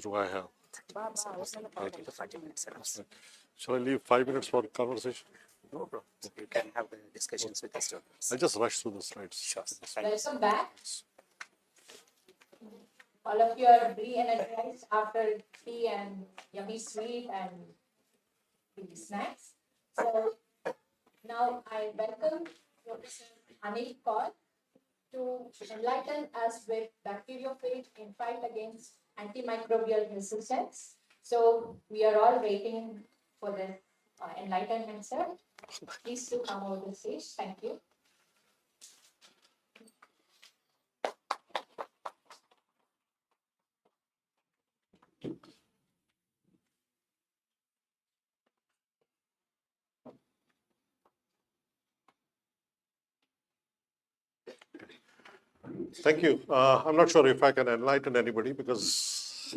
Do I have? Shall I leave 5 minutes for conversation? No, bro. You can have the discussions with the students. I just rush through the slides. Sure. Welcome back. All of you are re-energized after tea and yummy sweet and tea snacks. So now I welcome Professor Anil Kaul to enlighten us with bacteriophage in fight against antimicrobial resistance. So we are all waiting for the enlightenment, sir. Please do come over the stage. Thank you. Thank you. I'm not sure if I can enlighten anybody because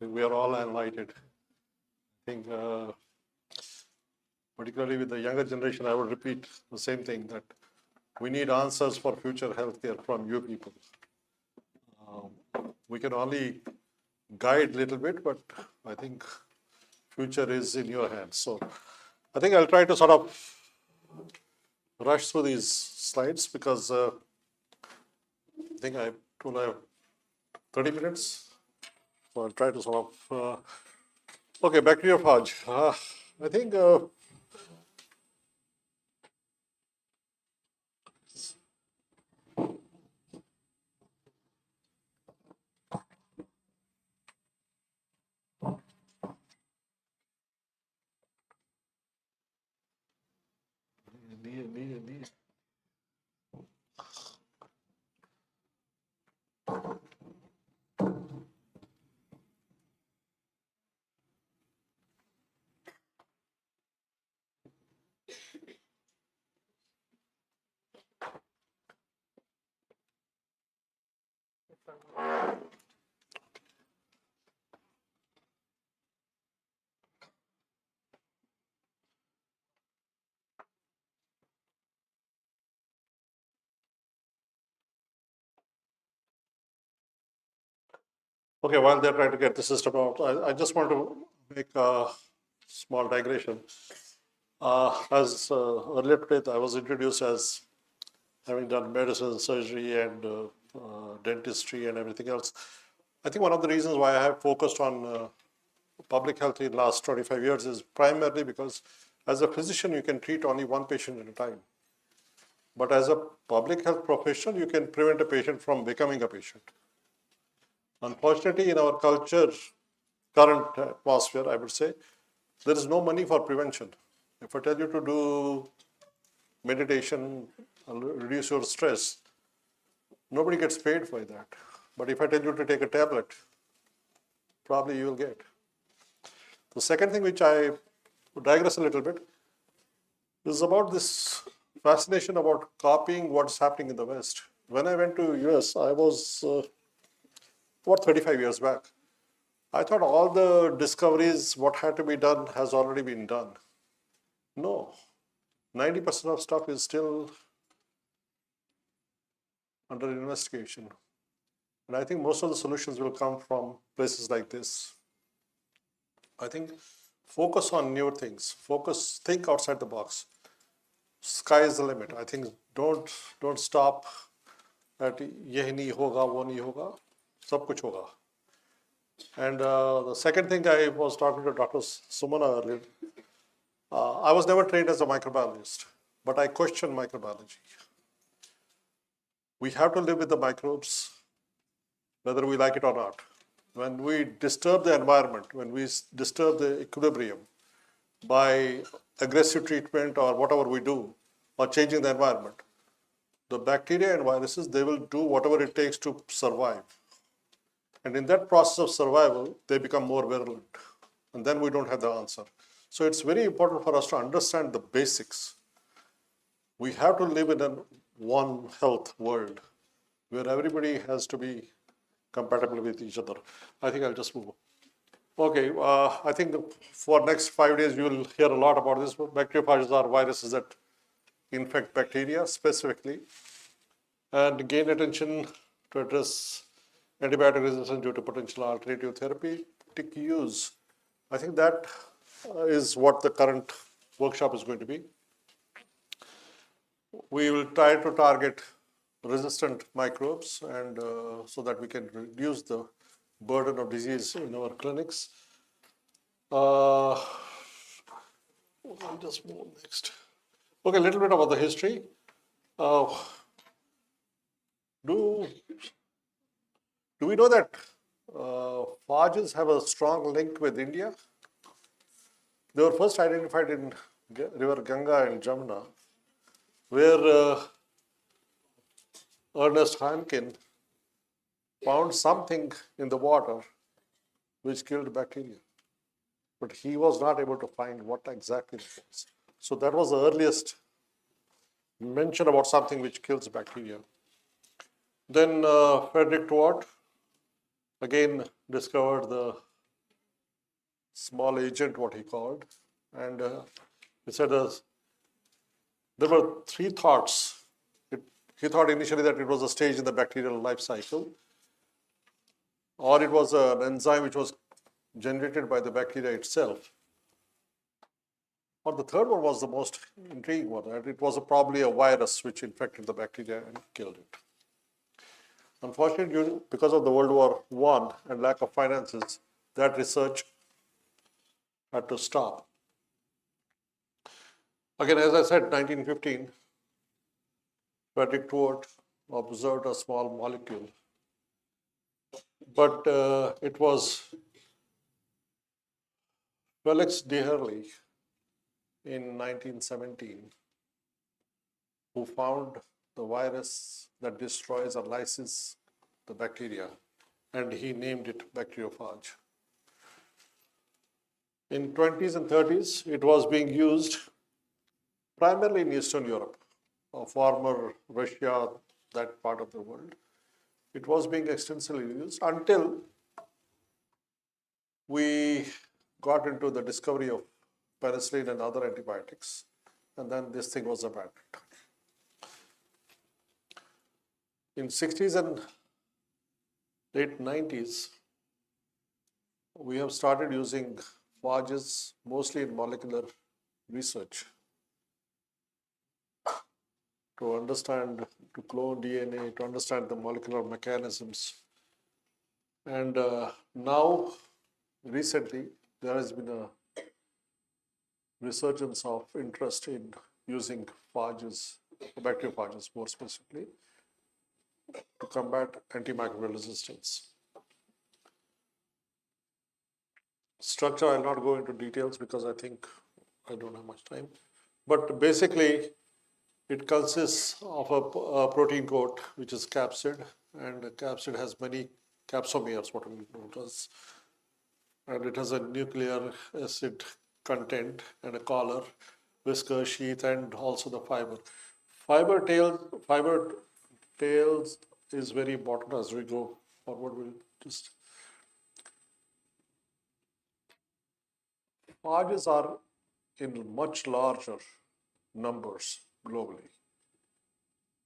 we are all enlightened. I think, particularly with the younger generation, I would repeat the same thing, that we need answers for future healthcare from you people. We can only guide a little bit, but I think future is in your hands. So I think I'll try to sort of rush through these slides because I think I told I have 30 minutes. So I'll try to sort of, okay, bacteriophage. I think okay, while they're trying to get the system out, I just want to make a small digression. As earlier today, I was introduced as having done medicine, surgery, and dentistry, and everything else. I think one of the reasons why I have focused on public health in the last 25 years is primarily because as a physician, you can treat only one patient at a time. But as a public health professional, you can prevent a patient from becoming a patient. Unfortunately, in our culture, current atmosphere, I would say, there is no money for prevention. If I tell you to do meditation, reduce your stress, nobody gets paid for that. But if I tell you to take a tablet, probably you will get. The second thing which I digress a little bit is about this fascination about copying what's happening in the West. When I went to US, I was about 35 years back. I thought all the discoveries, what had to be done, has already been done. No, 90% of stuff is still under investigation. And I think most of the solutions will come from places like this. I think focus on new things. Think outside the box. Sky is the limit. I think don't stop at ye nahi hoga, wo nahi hoga, sab kuch hoga. And the second thing, I was talking to Dr. Sumana earlier. I was never trained as a microbiologist, but I question microbiology. We have to live with the microbes, whether we like it or not. When we disturb the environment, when we disturb the equilibrium by aggressive treatment or whatever we do, or changing the environment, the bacteria and viruses, they will do whatever it takes to survive. And in that process of survival, they become more virulent. And then we don't have the answer. So it's very important for us to understand the basics. We have to live in a one health world where everybody has to be compatible with each other. I think I'll just move. Okay, I think for next 5 days, you will hear a lot about this. Bacteriophages are viruses that infect bacteria specifically and gain attention to address antibiotic resistance due to potential alternative therapy, therapeutic use, I think that is what the current workshop is going to be. We will try to target resistant microbes and so that we can reduce the burden of disease in our clinics. I'll just move next. Okay, a little bit about the history. Do we know that phages have a strong link with India? They were first identified in river Ganga and Jamuna, where Ernest Hankin found something in the water which killed bacteria. But he was not able to find what exactly it was. So that was the earliest mention about something which kills bacteria. Then Frederick Ward again discovered the small agent, what he called, and he said there were three thoughts. He thought initially that it was a stage in the bacterial life cycle, or it was an enzyme which was generated by the bacteria itself. Or the third one was the most intriguing one, that it was probably a virus which infected the bacteria and killed it. Unfortunately, because of the World War I and lack of finances, that research had to stop. Again, as I said, 1915, Frederick Ward observed a small molecule, but it was Felix de Herly in 1917 who found the virus that destroys or lyses the bacteria, and he named it bacteriophage. In 20s and 30s, it was being used primarily in Eastern Europe, former Russia, that part of the world. It was being extensively used until we got into the discovery of penicillin and other antibiotics, and then this thing was abandoned. In 60s and late 90s, we have started using phages mostly in molecular research to understand, to clone DNA, to understand the molecular mechanisms. And now, recently, there has been a resurgence of interest in using phages, bacteriophages more specifically, to combat antimicrobial resistance. Structure, I'll not go into details because I think I don't have much time. But basically, it consists of a protein coat, which is capsid, and the capsid has many capsomeres, what we know it as, and it has a nucleic acid content and a collar, whisker, sheath, and also the fiber. Fiber tails is very important as we go forward. We'll just. Phages are in much larger numbers globally.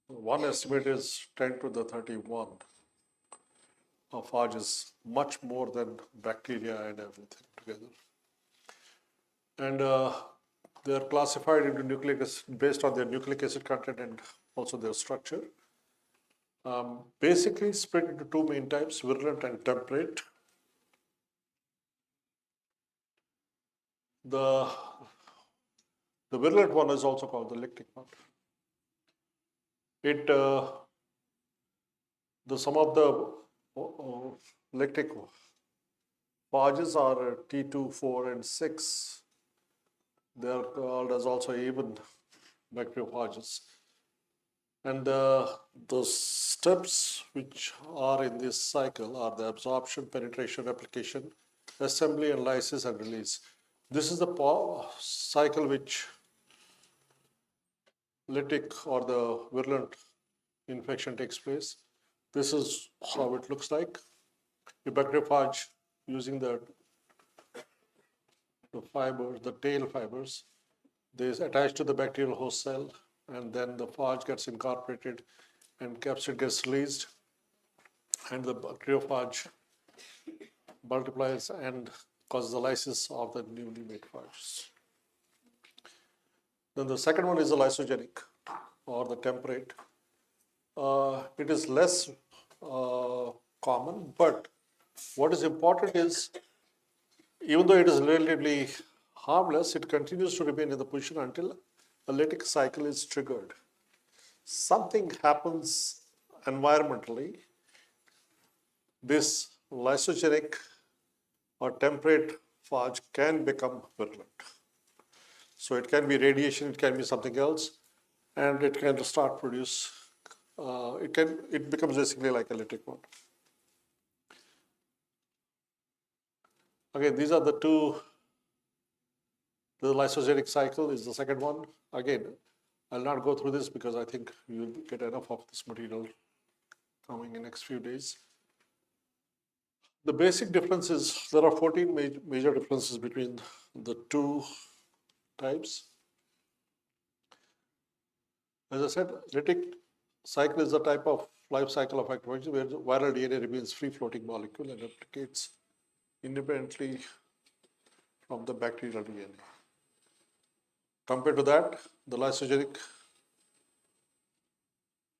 One estimate is 10 to the 31 of phages, much more than bacteria and everything together. And they are classified into nucleic acid based on their nucleic acid content and also their structure. Basically split into two main types, virulent and temperate. The virulent one is also called the lactic one. Some of the lactic phages are T2, 4, and 6. They are called as also even bacteriophages. And the steps which are in this cycle are the absorption, penetration, replication, assembly, and lysis and release. This is the cycle which lytic or the virulent infection takes place. This is how it looks like. The bacteriophage using the fibers, the tail fibers, they attach to the bacterial host cell, and then the phage gets incorporated and capsid gets released, and the bacteriophage multiplies and causes the lysis of the newly made phages. Then the second one is the lysogenic or the temperate. It is less common, but what is important is, even though it is relatively harmless, it continues to remain in the position until a lytic cycle is triggered. Something happens environmentally, this lysogenic or temperate phage can become virulent. So it can be radiation, it can be something else, and it can start produce, it becomes basically like a lytic one. Again, these are the two. The lysogenic cycle is the second one. Again, I'll not go through this because I think you'll get enough of this material coming in next few days. The basic difference is there are 14 major differences between the two types. As I said, lytic cycle is the type of life cycle of bacteriophages where the viral DNA remains free-floating molecule and replicates independently from the bacterial DNA. Compared to that, the lysogenic,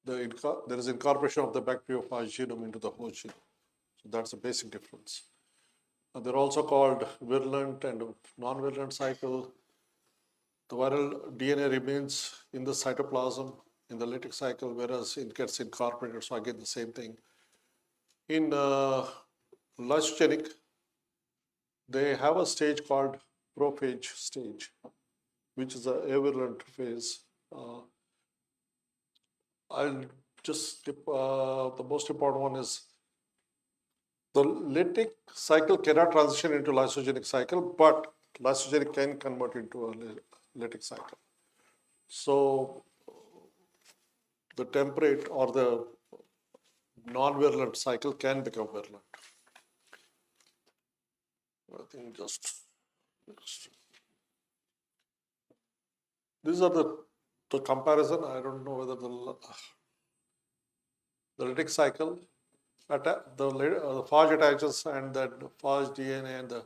there is incorporation of the bacteriophage genome into the host genome. So that's the basic difference. They're also called virulent and non-virulent cycle. The viral DNA remains in the cytoplasm in the lytic cycle, whereas it gets incorporated. So again, the same thing. In lysogenic, they have a stage called prophage stage, which is a avirulent phase. I'll just skip, the most important one is the lytic cycle cannot transition into lysogenic cycle, but lysogenic can convert into a lytic cycle. So the temperate or the non-virulent cycle can become virulent. I think just these are the comparison. I don't know whether the lytic cycle, the phage attaches and that phage DNA and the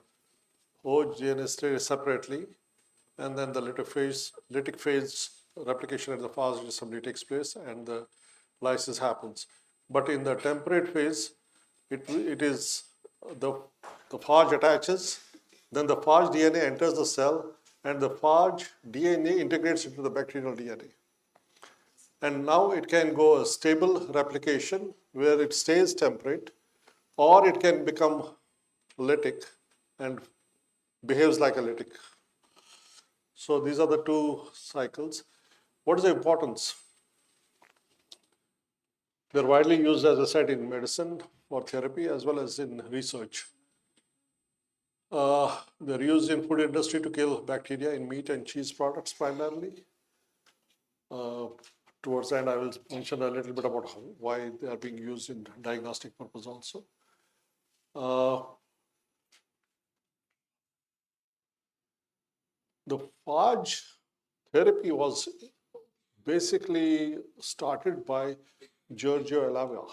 host DNA stay separately, and then the lytic phase replication at the phage assembly takes place and the lysis happens. But in the temperate phase, it is the phage attaches, then the phage DNA enters the cell, and the phage DNA integrates into the bacterial DNA. And now it can go a stable replication where it stays temperate, or it can become lytic and behaves like a lytic. So these are the two cycles. What is the importance? They're widely used, as I said, in medicine for therapy as well as in research. They're used in food industry to kill bacteria in meat and cheese products primarily. Towards the end, I will mention a little bit about why they are being used in diagnostic purpose also. The phage therapy was basically started by Giorgio Elava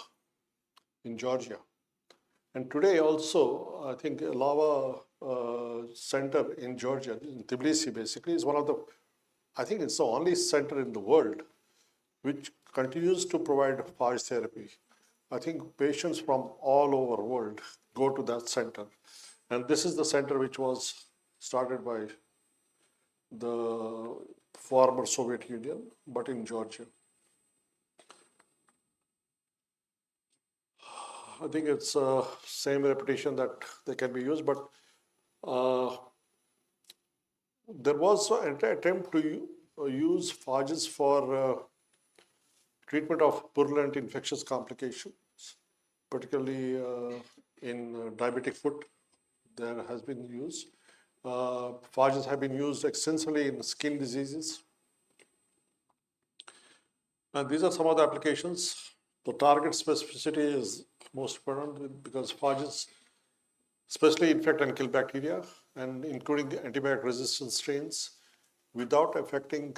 in Georgia. And today also, I think Elava Center in Georgia, in Tbilisi basically, is one of the, I think it's the only center in the world which continues to provide phage therapy. I think patients from all over the world go to that center. And this is the center which was started by the former Soviet Union, but in Georgia. I think it's same repetition that they can be used, but there was an attempt to use phages for treatment of purulent infectious complications, particularly in diabetic foot. There has been use. Phages have been used extensively in skin diseases. And these are some of the applications. The target specificity is most important because phages especially infect and kill bacteria, and including the antibiotic resistant strains, without affecting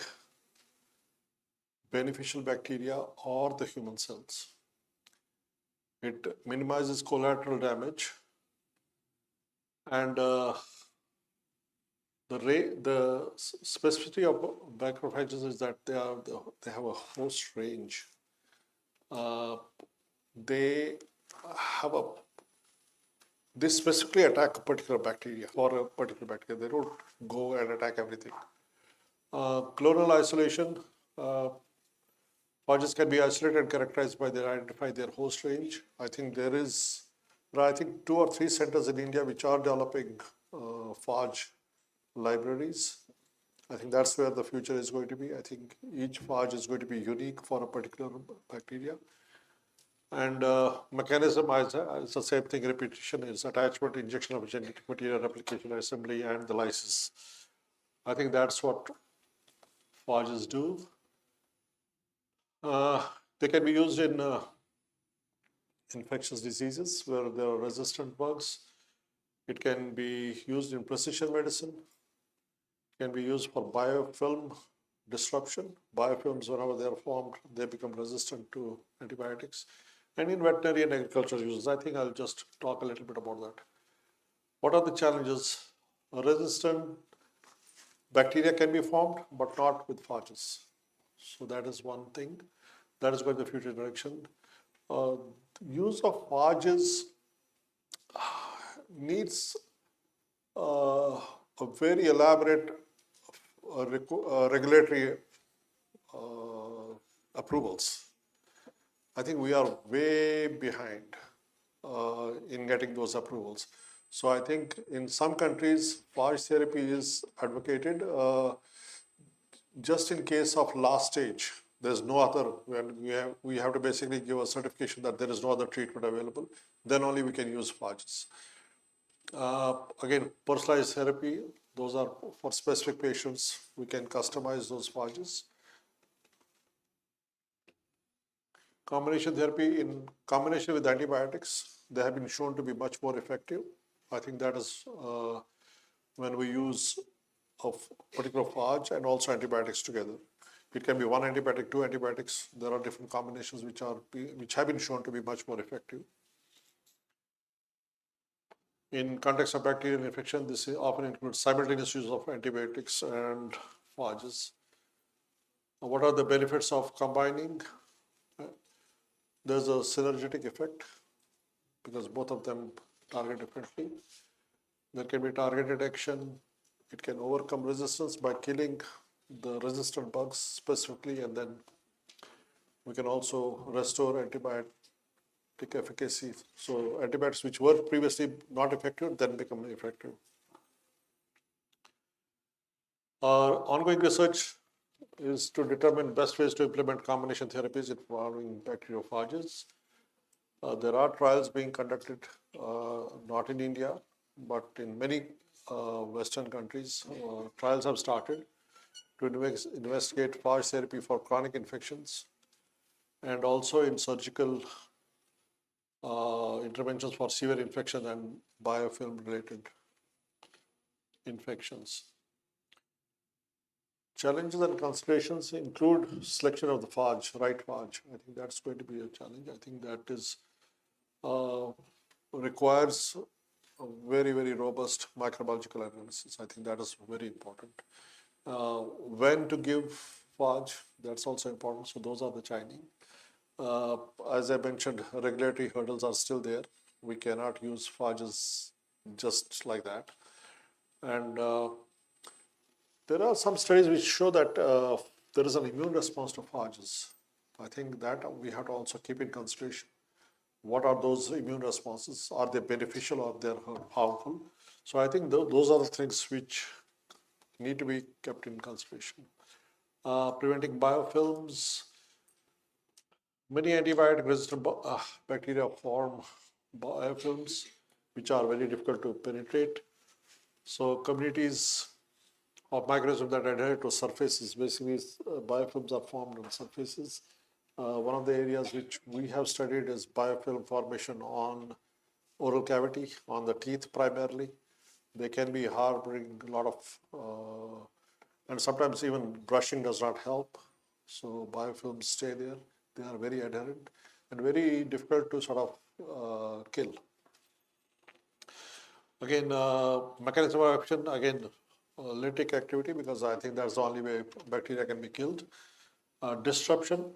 beneficial bacteria or the human cells. It minimizes collateral damage And the specificity of bacteriophages is that they have a host range. They have a they specifically attack a particular bacteria or a particular bacteria. They don't go and attack everything. Clonal isolation. Phages can be isolated and characterized by identify their host range. I think there are I think 2 or 3 centers in India which are developing phage libraries. I think that's where the future is going to be. I think each phage is going to be unique for a particular bacteria. And mechanism is the same thing, repetition is attachment, injection of genetic material, replication, assembly, and the lysis. I think that's what phages do. They can be used in infectious diseases where there are resistant bugs. It can be used in precision medicine. It can be used for biofilm disruption. Biofilms, whenever they are formed, they become resistant to antibiotics. And in veterinary and agriculture uses, I think I'll just talk a little bit about that. What are the challenges? Resistant bacteria can be formed, but not with phages. So that is one thing. That is going the future direction. Use of phages needs a very elaborate regulatory approvals. I think we are way behind in getting those approvals. So I think in some countries, phage therapy is advocated just in case of last stage. There's no other, when we have to basically give a certification that there is no other treatment available, then only we can use phages. Again, personalized therapy, those are for specific patients. We can customize those phages. Combination therapy in combination with antibiotics, they have been shown to be much more effective. I think that is when we use a particular phage and also antibiotics together. It can be one antibiotic, 2 antibiotics. There are different combinations which have been shown to be much more effective. In context of bacterial infection, this often includes simultaneous use of antibiotics and phages. What are the benefits of combining? There's a synergetic effect because both of them target differently. There can be targeted action. It can overcome resistance by killing the resistant bugs specifically, and then we can also restore antibiotic efficacy. So antibiotics which were previously not effective then become effective. Our ongoing research is to determine best ways to implement combination therapies involving bacteriophages. There are trials being conducted, not in India, but in many Western countries. Trials have started to investigate phage therapy for chronic infections and also in surgical interventions for severe infection and biofilm related infections. Challenges and considerations include selection of the phage, right phage. I think that's going to be a challenge. I think that is requires a very, very robust microbiological analysis. I think that is very important. When to give phage, that's also important. So those are the chiming. As I mentioned, regulatory hurdles are still there. We cannot use phages just like that. And there are some studies which show that there is an immune response to phages. I think that we have to also keep in consideration. What are those immune responses? Are they beneficial or they're harmful? So I think those are the things which need to be kept in consideration. Preventing biofilms. Many antibiotic-resistant bacteria form biofilms, which are very difficult to penetrate. So communities of microorganisms that adhere to surfaces, basically biofilms are formed on surfaces. One of the areas which we have studied is biofilm formation on oral cavity, on the teeth primarily. They can be harboring a lot of, and sometimes even brushing does not help. So biofilms stay there. They are very adherent and very difficult to sort of kill. Again, mechanism of action, again, lytic activity, because I think that's the only way bacteria can be killed. Disruption,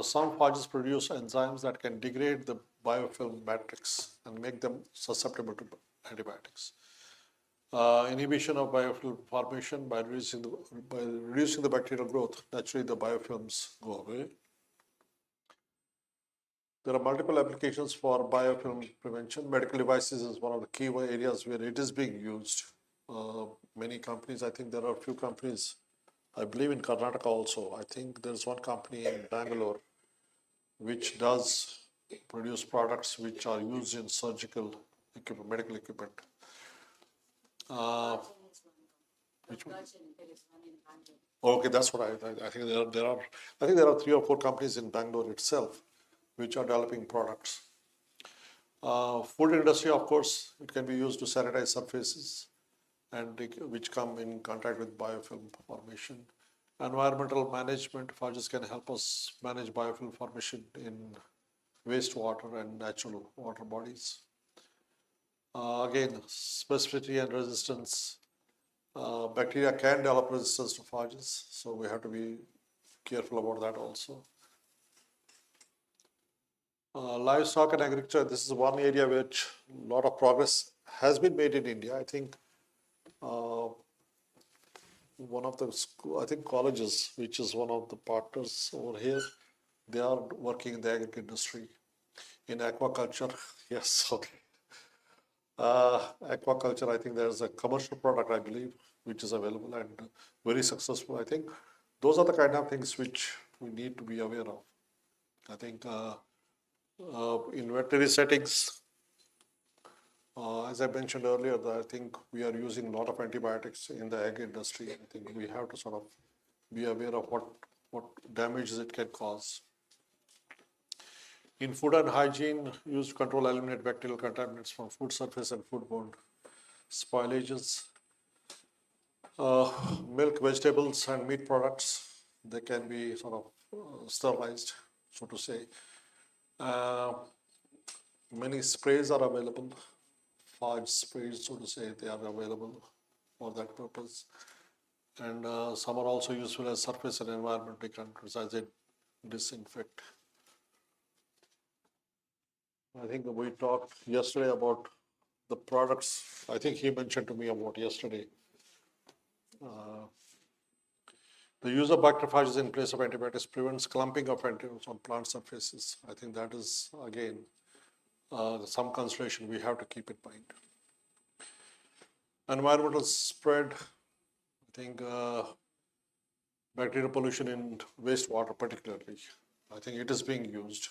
some phages produce enzymes that can degrade the biofilm matrix and make them susceptible to antibiotics. Inhibition of biofilm formation by reducing the bacterial growth, naturally the biofilms go away. There are multiple applications for biofilm prevention. Medical devices is one of the key areas where it is being used. Many companies, I think there are a few companies, I believe in Karnataka also. I think there's one company in Bangalore which does produce products which are used in surgical equipment, medical equipment. Which one? Okay, that's what I think there are 3 or 4 companies in Bangalore itself which are developing products. Food industry, of course, it can be used to sanitize surfaces and which come in contact with biofilm formation. Environmental management, phages can help us manage biofilm formation in wastewater and natural water bodies. Again, specificity and resistance. Bacteria can develop resistance to phages, so we have to be careful about that also. Livestock and agriculture, this is one area which a lot of progress has been made in India. I think one of the colleges, which is one of the partners over here, they are working in the agriculture industry, in aquaculture. Yes, okay. Aquaculture, I think there's a commercial product, I believe, which is available and very successful. I think those are the kind of things which we need to be aware of. I think in veterinary settings, as I mentioned earlier, I think we are using a lot of antibiotics in the egg industry. I think we have to sort of be aware of what damages it can cause. In food and hygiene, used to control, eliminate bacterial contaminants from food surface and foodborne spoilages. Milk, vegetables, and meat products, they can be sort of sterilized, so to say. Many sprays are available, phage sprays, so to say, they are available for that purpose. And some are also useful as surface and environment controls as they disinfect. I think we talked yesterday about the products. I think he mentioned to me about yesterday. The use of bacteriophages in place of antibiotics prevents clumping of antibiotics on plant surfaces. I think that is, again, some consideration we have to keep in mind. Environmental spread, I think bacterial pollution in wastewater particularly, I think it is being used.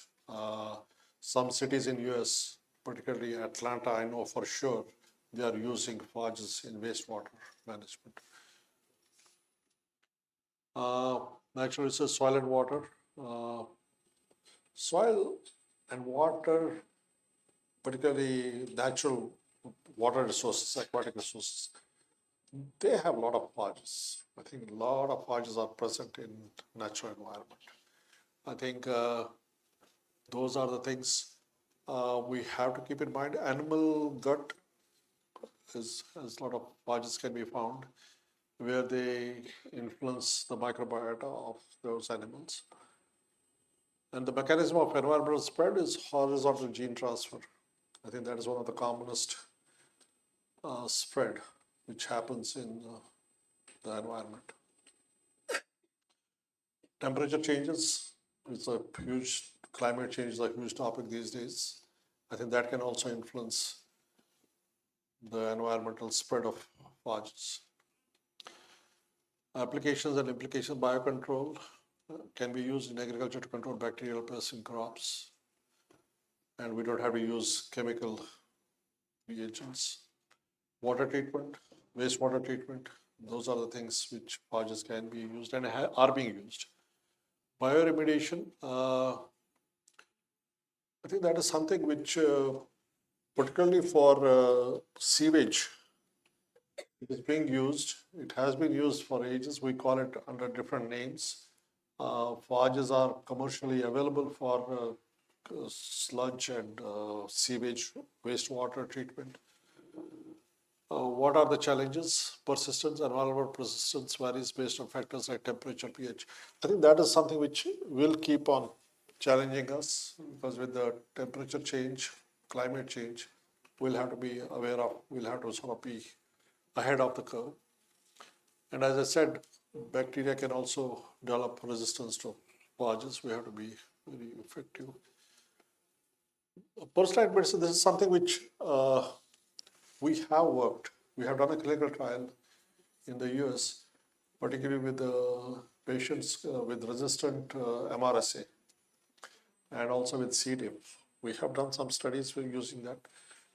Some cities in US, particularly Atlanta, I know for sure, they are using phages in wastewater management. Natural resources, soil and water. Soil and water, particularly natural water resources, aquatic resources, they have a lot of phages. I think a lot of phages are present in natural environment. I think those are the things we have to keep in mind. Animal gut is a lot of phages can be found where they influence the microbiota of those animals. And the mechanism of environmental spread is horizontal gene transfer. I think that is one of the commonest spread which happens in the environment. Temperature changes, it's a huge, climate change is a huge topic these days. I think that can also influence the environmental spread of phages. Applications and implications, biocontrol can be used in agriculture to control bacterial pests in crops. And we don't have to use chemical reagents. Water treatment, wastewater treatment, those are the things which phages can be used and are being used. Bioremediation, I think that is something which, particularly for sewage, it is being used. It has been used for ages. We call it under different names. Phages are commercially available for sludge and sewage wastewater treatment. What are the challenges? Persistence and environmental persistence varies based on factors like temperature, pH. I think that is something which will keep on challenging us because with the temperature change, climate change, we'll have to be aware of, we'll have to sort of be ahead of the curve. And as I said, bacteria can also develop resistance to phages. We have to be very effective. Personalized medicine, this is something which we have worked. We have done a clinical trial in the US, particularly with patients with resistant MRSA and also with C. diff. We have done some studies with using that.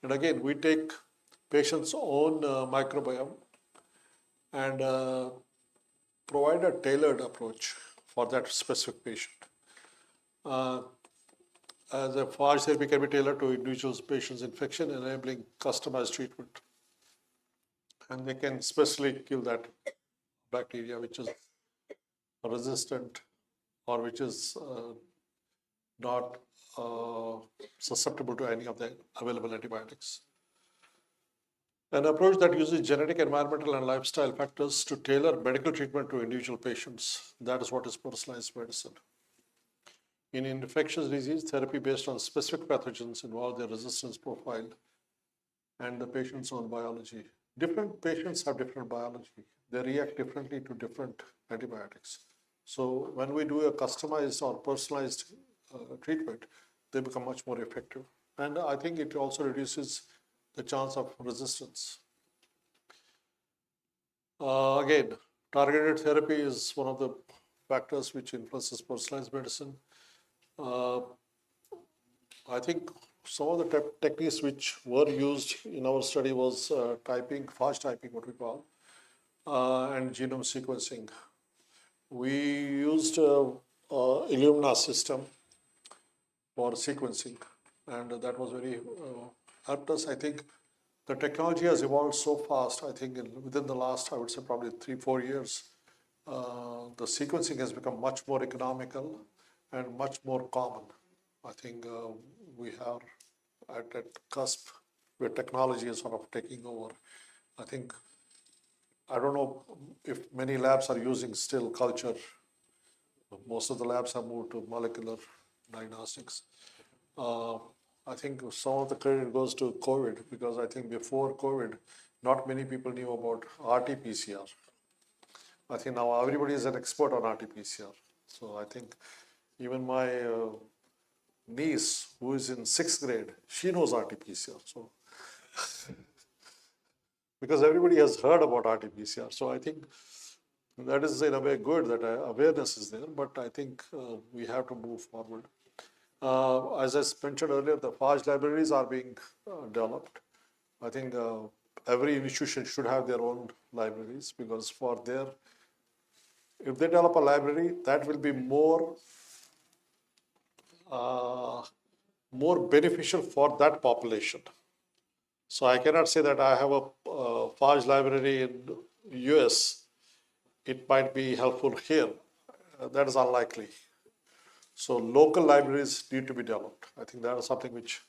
And again, we take patients' own microbiome and provide a tailored approach for that specific patient. As a phage therapy can be tailored to individual patient's infection, enabling customized treatment. And they can specially kill that bacteria which is resistant or which is not susceptible to any of the available antibiotics. An approach that uses genetic, environmental, and lifestyle factors to tailor medical treatment to individual patients. That is what is personalized medicine. In infectious disease, therapy based on specific pathogens involve their resistance profile and the patient's own biology. Different patients have different biology. They react differently to different antibiotics. So when we do a customized or personalized treatment, they become much more effective. And I think it also reduces the chance of resistance. Again, targeted therapy is one of the factors which influences personalized medicine. I think some of the techniques which were used in our study was typing, fast typing, what we call, and genome sequencing. We used Illumina system for sequencing, and that was very helped us. I think the technology has evolved so fast. I think within the last, I would say probably 3-4 years, the sequencing has become much more economical and much more common. I think we are at that cusp where technology is sort of taking over. I think, I don't know if many labs are using still culture. Most of the labs have moved to molecular diagnostics. I think some of the credit goes to COVID because I think before COVID, not many people knew about RT-PCR. I think now everybody is an expert on RT-PCR. So I think even my niece, who is in 6th grade, she knows RT-PCR. So because everybody has heard about RT-PCR. So I think that is in a way good that awareness is there, but I think we have to move forward. As I mentioned earlier, the phage libraries are being developed. I think every institution should have their own libraries because for their, if they develop a library, that will be more beneficial for that population. So I cannot say that I have a phage library in US. It might be helpful here. That is unlikely. So local libraries need to be developed. I think that is something which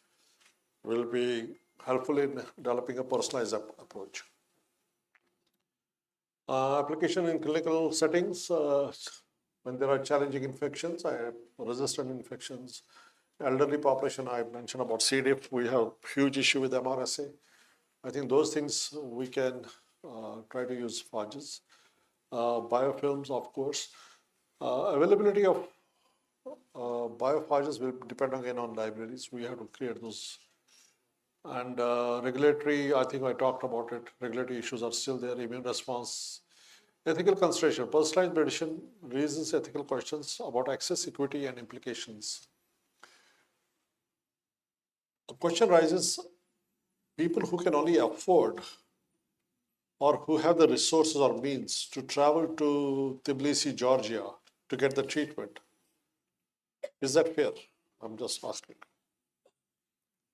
will be helpful in developing a personalized approach. Application in clinical settings, when there are challenging infections, resistant infections, elderly population, I mentioned about C. diff, we have huge issue with MRSA. I think those things we can try to use phages. Biofilms, of course. Availability of biophages will depend again on libraries. We have to create those. And regulatory, I think I talked about it. Regulatory issues are still there. Immune response, ethical consideration. Personalized medicine raises ethical questions about access, equity, and implications. The question rises: people who can only afford or who have the resources or means to travel to Tbilisi, Georgia to get the treatment. Is that fair? I'm just asking.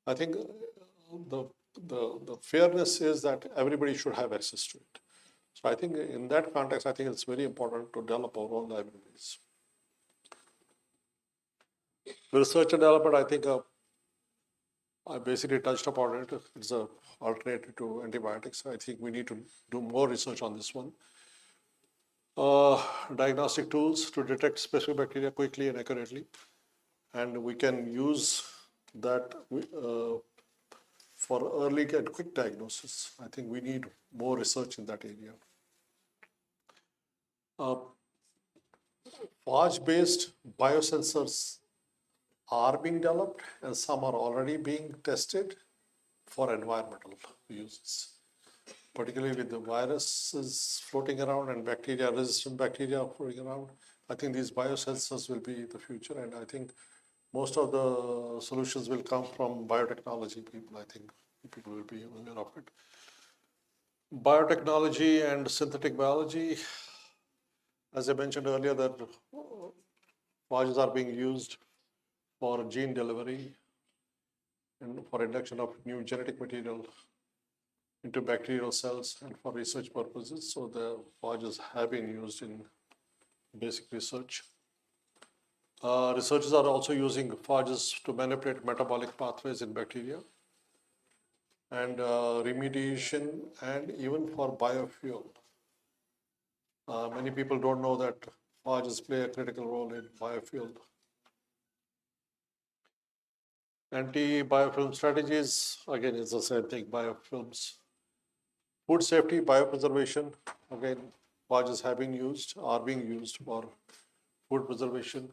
I think the fairness is that everybody should have access to it. So I think in that context, I think it's very important to develop our own libraries. Research and development, I think I basically touched upon it. It's an alternative to antibiotics. I think we need to do more research on this one. Diagnostic tools to detect specific bacteria quickly and accurately. And we can use that for early and quick diagnosis. I think we need more research in that area. Phage-based biosensors are being developed and some are already being tested for environmental uses, particularly with the viruses floating around and bacteria, resistant bacteria floating around. I think these biosensors will be the future, and I think most of the solutions will come from biotechnology people. I think people will be aware of it. Biotechnology and synthetic biology, as I mentioned earlier, that phages are being used for gene delivery and for induction of new genetic material into bacterial cells and for research purposes. So the phages have been used in basic research. Researchers are also using phages to manipulate metabolic pathways in bacteria and remediation and even for biofuel. Many people don't know that phages play a critical role in biofuel. Anti-biofilm strategies, again, it's the same thing, biofilms. Food safety, biopreservation, again, phages have been used, are being used for food preservation.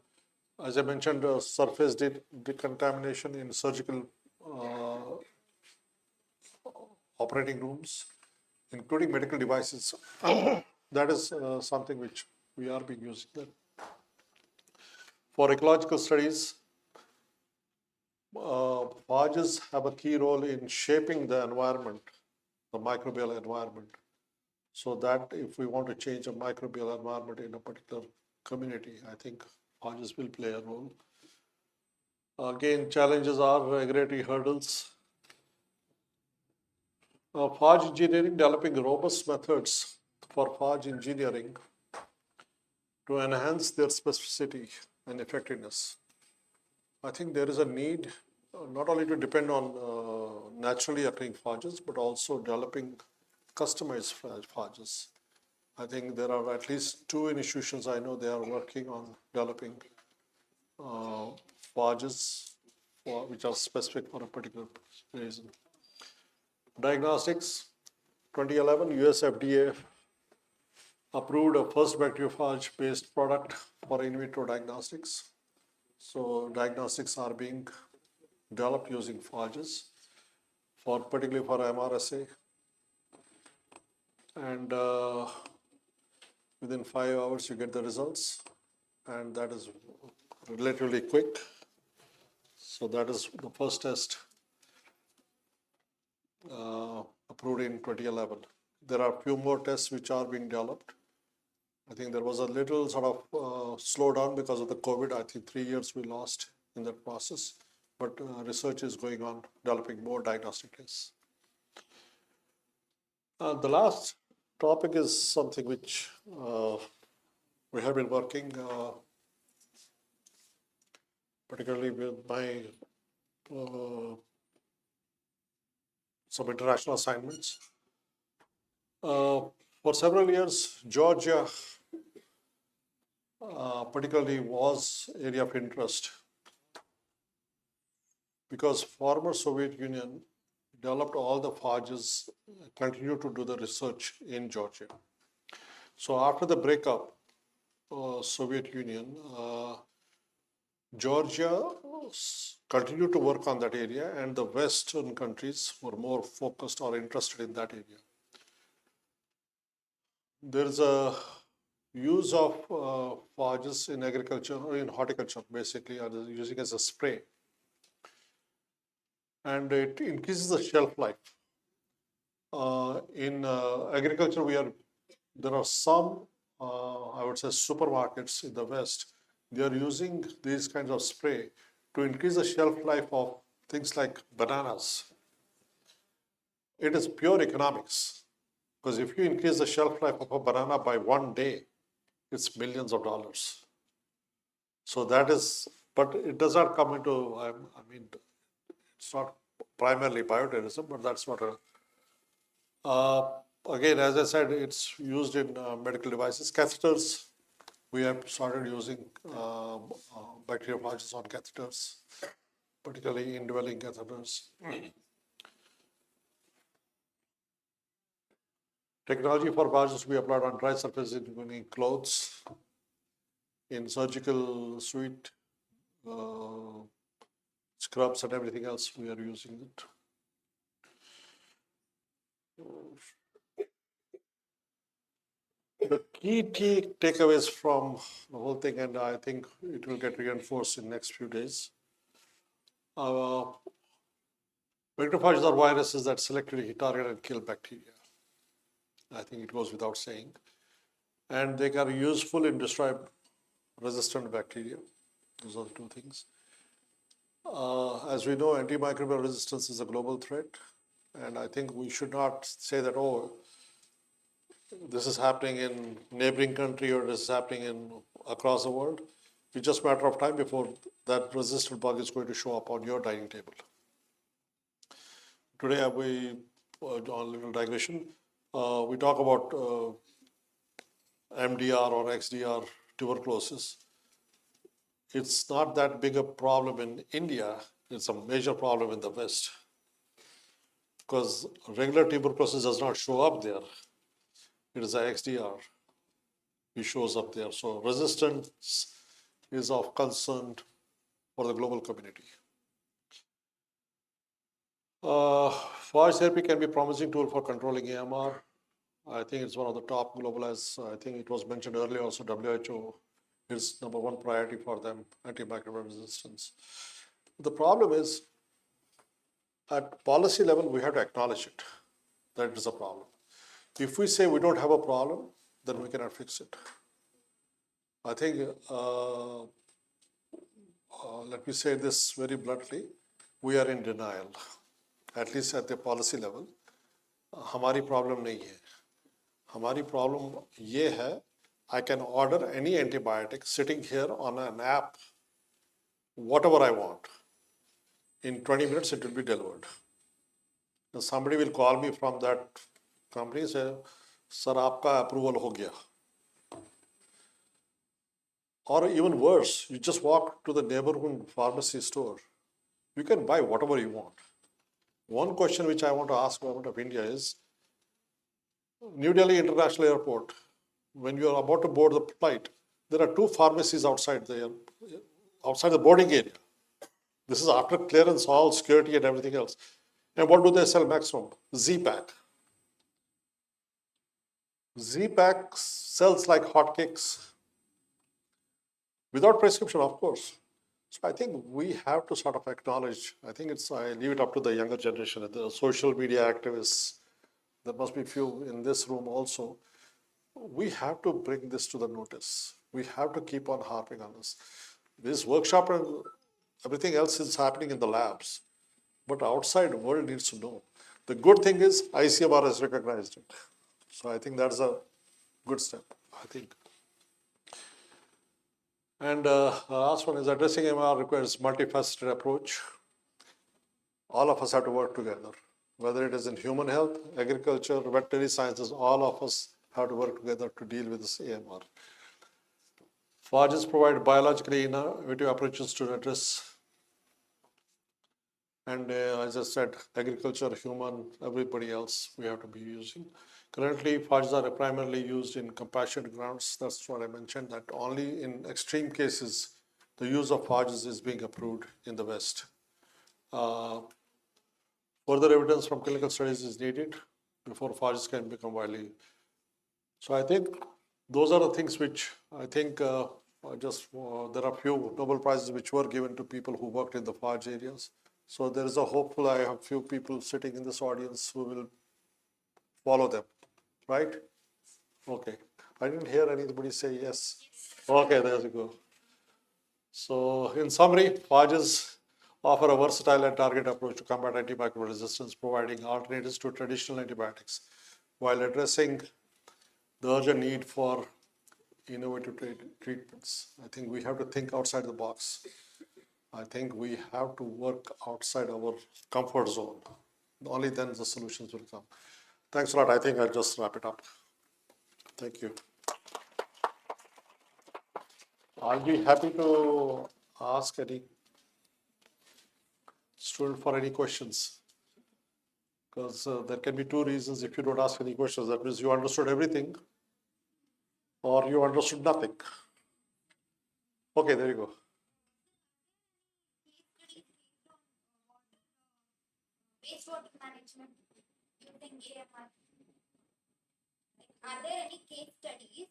As I mentioned, surface decontamination in surgical operating rooms, including medical devices. That is something which we are being used. For ecological studies, phages have a key role in shaping the environment, the microbial environment, so that if we want to change a microbial environment in a particular community, I think phages will play a role. Again, challenges are regulatory hurdles. Phage engineering, developing robust methods for phage engineering to enhance their specificity and effectiveness. I think there is a need not only to depend on naturally occurring phages, but also developing customized phages. I think there are at least 2 institutions I know they are working on developing phages which are specific for a particular reason. Diagnostics, 2011, US FDA approved a first bacteriophage-based product for in vitro diagnostics. So diagnostics are being developed using phages, particularly for MRSA. And within 5 hours, you get the results, and that is relatively quick. So that is the first test approved in 2011. There are a few more tests which are being developed. I think there was a little sort of slowdown because of the COVID. I think 3 years we lost in that process, but research is going on, developing more diagnostic tests. The last topic is something which we have been working, particularly with my some international assignments. For several years, Georgia particularly was area of interest because former Soviet Union developed all the phages, continued to do the research in Georgia. So after the breakup, Soviet Union, Georgia continued to work on that area, and the Western countries were more focused or interested in that area. There is a use of phages in agriculture or in horticulture, basically, are using as a spray. And it increases the shelf life. In agriculture, there are some, I would say, supermarkets in the West. They are using these kinds of spray to increase the shelf life of things like bananas. It is pure economics, because if you increase the shelf life of a banana by 1 day, it's millions of dollars. So that is, but it does not come into, I mean, it's not primarily bioterrorism, but that's not a. Again, as I said, it's used in medical devices. Catheters, we have started using bacteriophages on catheters, particularly indwelling catheters. Technology for phages to be applied on dry surfaces, including clothes, in surgical suite, scrubs and everything else, we are using it. The key takeaways from the whole thing, and I think it will get reinforced in next few days. Bacteriophages are viruses that selectively target and kill bacteria. I think it goes without saying. And they are useful in destroying resistant bacteria. Those are the two things. As we know, antimicrobial resistance is a global threat. And I think we should not say that, oh, this is happening in neighboring country or this is happening across the world. It's just a matter of time before that resistant bug is going to show up on your dining table. Today, on a little digression, we talk about MDR or XDR tuberculosis. It's not that big a problem in India. It's a major problem in the West. Because regular tuberculosis does not show up there. It is a XDR. It shows up there. So resistance is of concern for the global community. Phage therapy can be a promising tool for controlling AMR. I think it's one of the top global, as I think it was mentioned earlier also, WHO is number one priority for them, antimicrobial resistance. The problem is, at policy level, we have to acknowledge it, that it is a problem. If we say we don't have a problem, then we cannot fix it. I think, let me say this very bluntly, we are in denial, at least at the policy level. हमारी problem नहीं है. हमारी problem ये है, I can order any antibiotic sitting here on an app, whatever I want. In 20 minutes, it will be delivered. Now somebody will call me from that company and say, sir, आपका approval हो गया. Or even worse, you just walk to the neighborhood pharmacy store. You can buy whatever you want. One question which I want to ask Government of India is, New Delhi International Airport, when you are about to board the flight, there are two pharmacies outside the boarding area. This is after clearance, all security and everything else. And what do they sell maximum? Z-Pack. Z-Pack sells like hotcakes. Without prescription, of course. So I think we have to sort of acknowledge, I leave it up to the younger generation, the social media activists. There must be few in this room also. We have to bring this to the notice. We have to keep on harping on this. This workshop and everything else is happening in the labs. But outside world needs to know. The good thing is ICMR has recognized it. So I think that's a good step, I think. And the last one is addressing AMR requires multifaceted approach. All of us have to work together. Whether it is in human health, agriculture, veterinary sciences, all of us have to work together to deal with this AMR. Phages provide biologically innovative approaches to address. And as I said, agriculture, human, everybody else we have to be using. Currently, phages are primarily used in compassionate grounds. That's what I mentioned, that only in extreme cases, the use of phages is being approved in the West. Further evidence from clinical studies is needed before phages can become widely. So I think those are the things which I think there are few Nobel Prizes which were given to people who worked in the phage areas. So there is a hopeful, I have few people sitting in this audience who will follow them, right? Okay. I didn't hear anybody say yes. Okay, there you go. So in summary, phages offer a versatile and targeted approach to combat antimicrobial resistance, providing alternatives to traditional antibiotics while addressing the urgent need for innovative treatments. I think we have to think outside the box. I think we have to work outside our comfort zone. Only then the solutions will come. Thanks a lot. I think I'll just wrap it up. Thank you. I'll be happy to ask any student for any questions. Because there can be two reasons if you don't ask any questions. That means you understood everything or you understood nothing. Okay, there you go. Wastewater management using AMR. Are there any case studies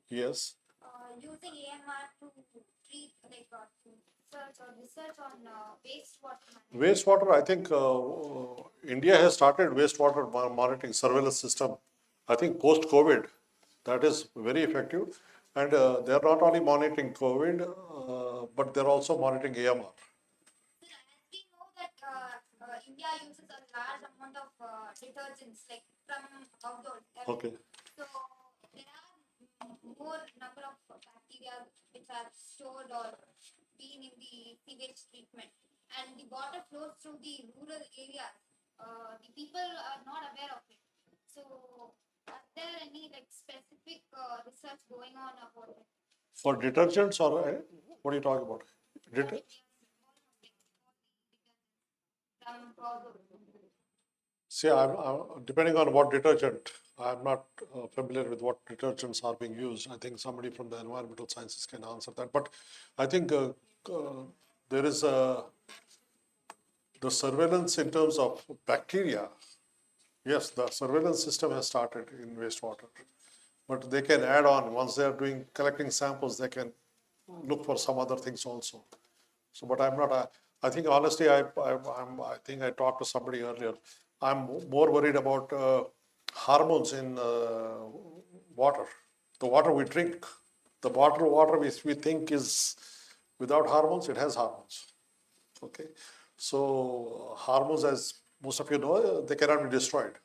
Yes. using AMR to treat, to search or research on wastewater management? Wastewater, I think India has started wastewater monitoring surveillance system. I think post-COVID, that is very effective. And they're not only monitoring COVID, but they're also monitoring AMR. Sir, as we know that India uses a large amount of detergents from households. Okay. So there are more number of bacteria which are stored or been in the sewage treatment, and the water flows through the rural areas. The people are not aware of it. So are there any specific research going on about it? For detergents or what are you talking about? From households. See, depending on what detergent, I'm not familiar with what detergents are being used. I think somebody from the environmental sciences can answer that. But I think there is the surveillance in terms of bacteria. Yes, the surveillance system has started in wastewater. But they can add on, once they are collecting samples, they can look for some other things also. So, but I'm not, I think honestly, I think I talked to somebody earlier. I'm more worried about hormones in water. The water we drink, the bottled water we think is without hormones, it has hormones. Okay. So hormones, as most of you know, they cannot be destroyed.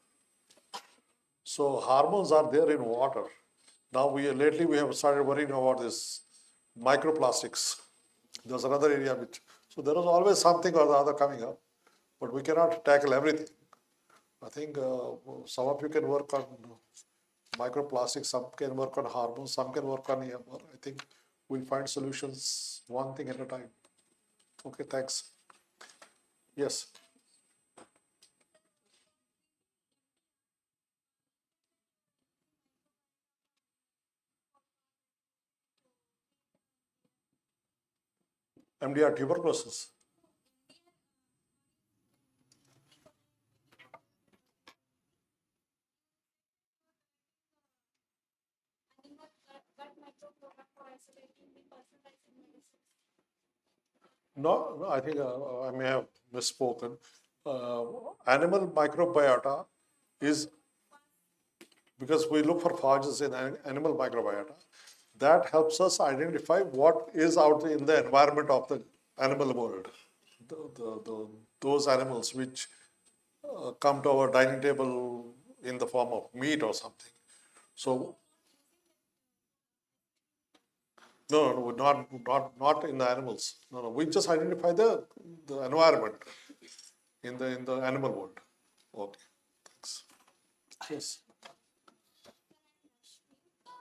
So hormones are there in water. Now lately we have started worrying about this microplastics. There's another area so there is always something or the other coming up, but we cannot tackle everything. I think some of you can work on microplastics, some can work on hormones, some can work on AMR. I think we'll find solutions one thing at a time. Okay, thanks. Yes. MDR tuberculosis. No, I think I may have misspoken. Animal microbiota is, because we look for phages in animal microbiota, that helps us identify what is out in the environment of the animal world. Those animals which come to our dining table in the form of meat or something. So, no, not in the animals. No, we just identify the environment in the animal world. Okay, thanks. Yes. I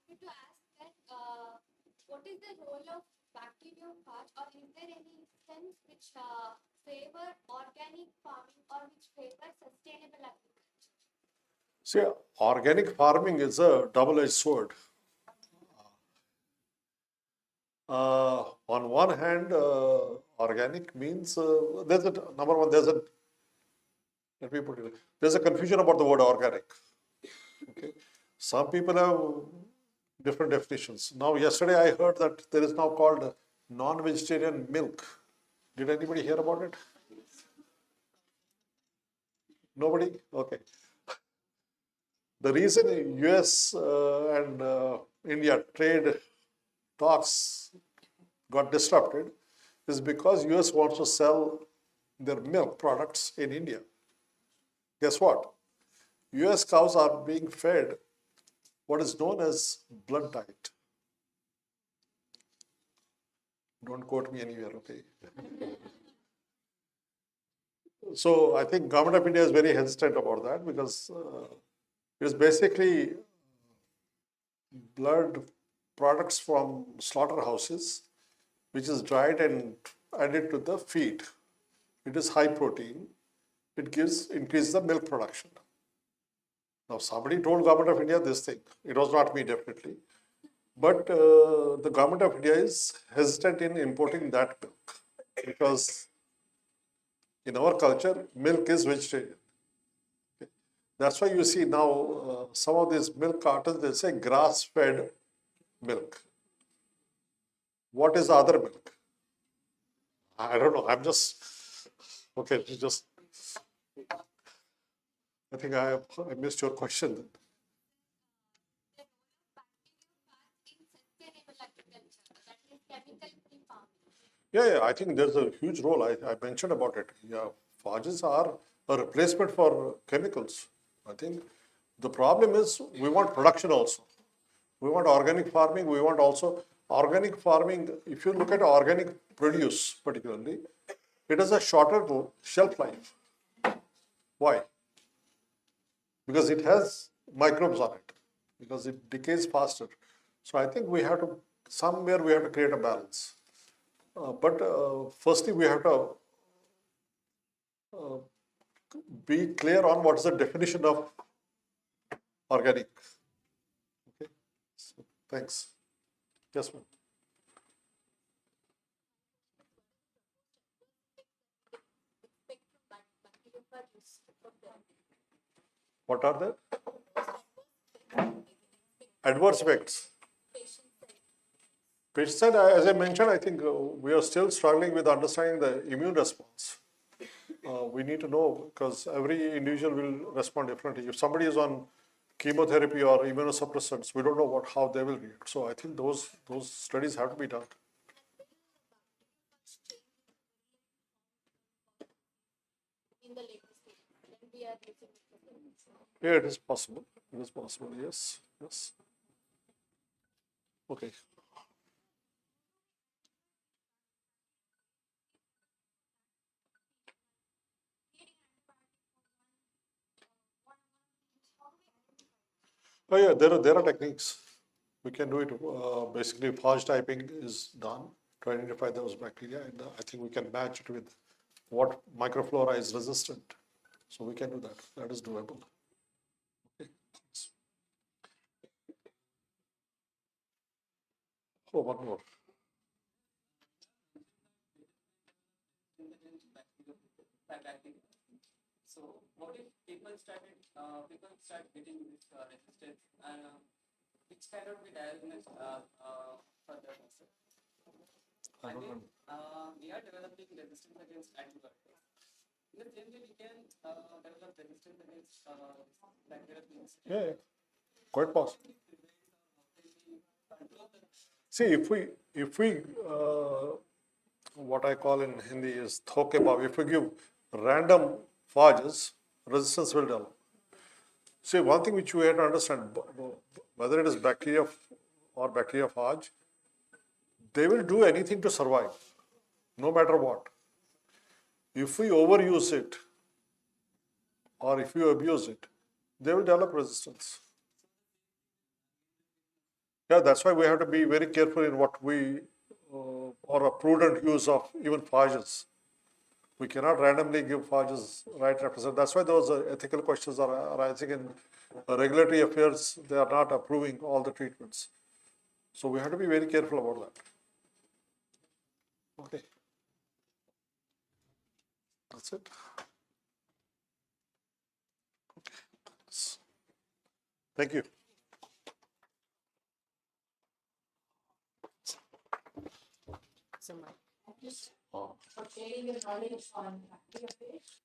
wanted to ask that what is the role of bacteriophage, or is there any sense which favor organic farming or which favor sustainable agriculture? See, organic farming is a double-edged sword. On one hand, organic means there's a number one. Let me put it. There's a confusion about the word organic. Okay, some people have different definitions. Now, yesterday I heard that there is now called non-vegetarian milk. Did anybody hear about it? Nobody? Okay. The reason US and India trade talks got disrupted is because US wants to sell their milk products in India. Guess what? US cows are being fed what is known as blood diet. Don't quote me anywhere, okay? So I think Government of India is very hesitant about that because it is basically blood products from slaughterhouses, which is dried and added to the feed. It is high protein. It increases the milk production. Now somebody told Government of India this thing. It was not me, definitely. But the Government of India is hesitant in importing that milk because in our culture, milk is vegetarian. That's why you see now some of these milk cartons, they say grass-fed milk. What is the other milk? I don't know. I'm just, okay, just, I think I missed your question then. Yeah, I think there's a huge role. I mentioned about it. Yeah, phages are a replacement for chemicals. I think the problem is we want production also. We want organic farming. We want also organic farming. If you look at organic produce particularly, it has a shorter shelf life. Why? Because it has microbes on it, because it decays faster. So I think we have to, somewhere we have to create a balance. But firstly, we have to be clear on what is the definition of organic. Okay, so, thanks. Yes, ma'am. What are the adverse effects? Patient side, as I mentioned, I think we are still struggling with understanding the immune response. We need to know because every individual will respond differently. If somebody is on chemotherapy or immunosuppressants, we don't know how they will react. So I think those studies have to be done. In the later stage, when we are using it. Yeah, it is possible. It is possible. Yes. Yes. Okay. Oh yeah, there are techniques. We can do it. Basically, phage typing is done to identify those bacteria, and I think we can match it with what microflora is resistant. So we can do that. That is doable. Okay. Oh, one more. So what if people start getting this resistance, and which cannot be diagnosed for the person? I don't know. We are developing resistance against antibiotics. In the same way, we can develop resistance against bacteriophages. Yeah, quite possible. See, if we what I call in Hindi is thokebab, if we give random phages, resistance will develop. See, one thing which we have to understand, whether it is bacteria or bacteriophage, they will do anything to survive, no matter what. If we overuse it or if we abuse it, they will develop resistance. Yeah, that's why we have to be very careful in what we, or a prudent use of even phages. We cannot randomly give phages right after. So that's why those ethical questions are arising in regulatory affairs. They are not approving all the treatments. So we have to be very careful about that. Okay. That's it. Okay. Thank you. So my for sharing your knowledge on bacteriophage.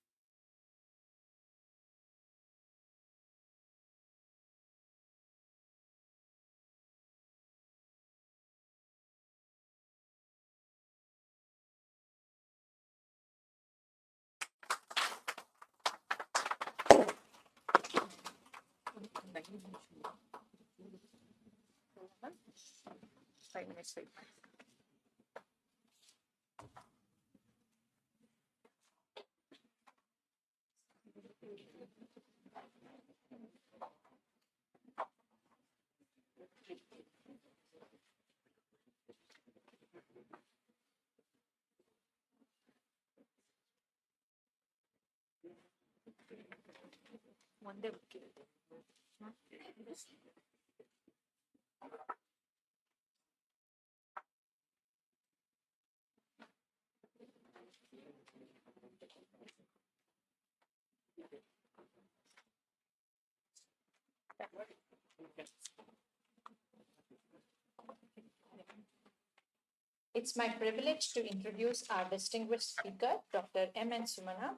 It's my privilege to introduce our distinguished speaker, Dr. M.N. Sumana,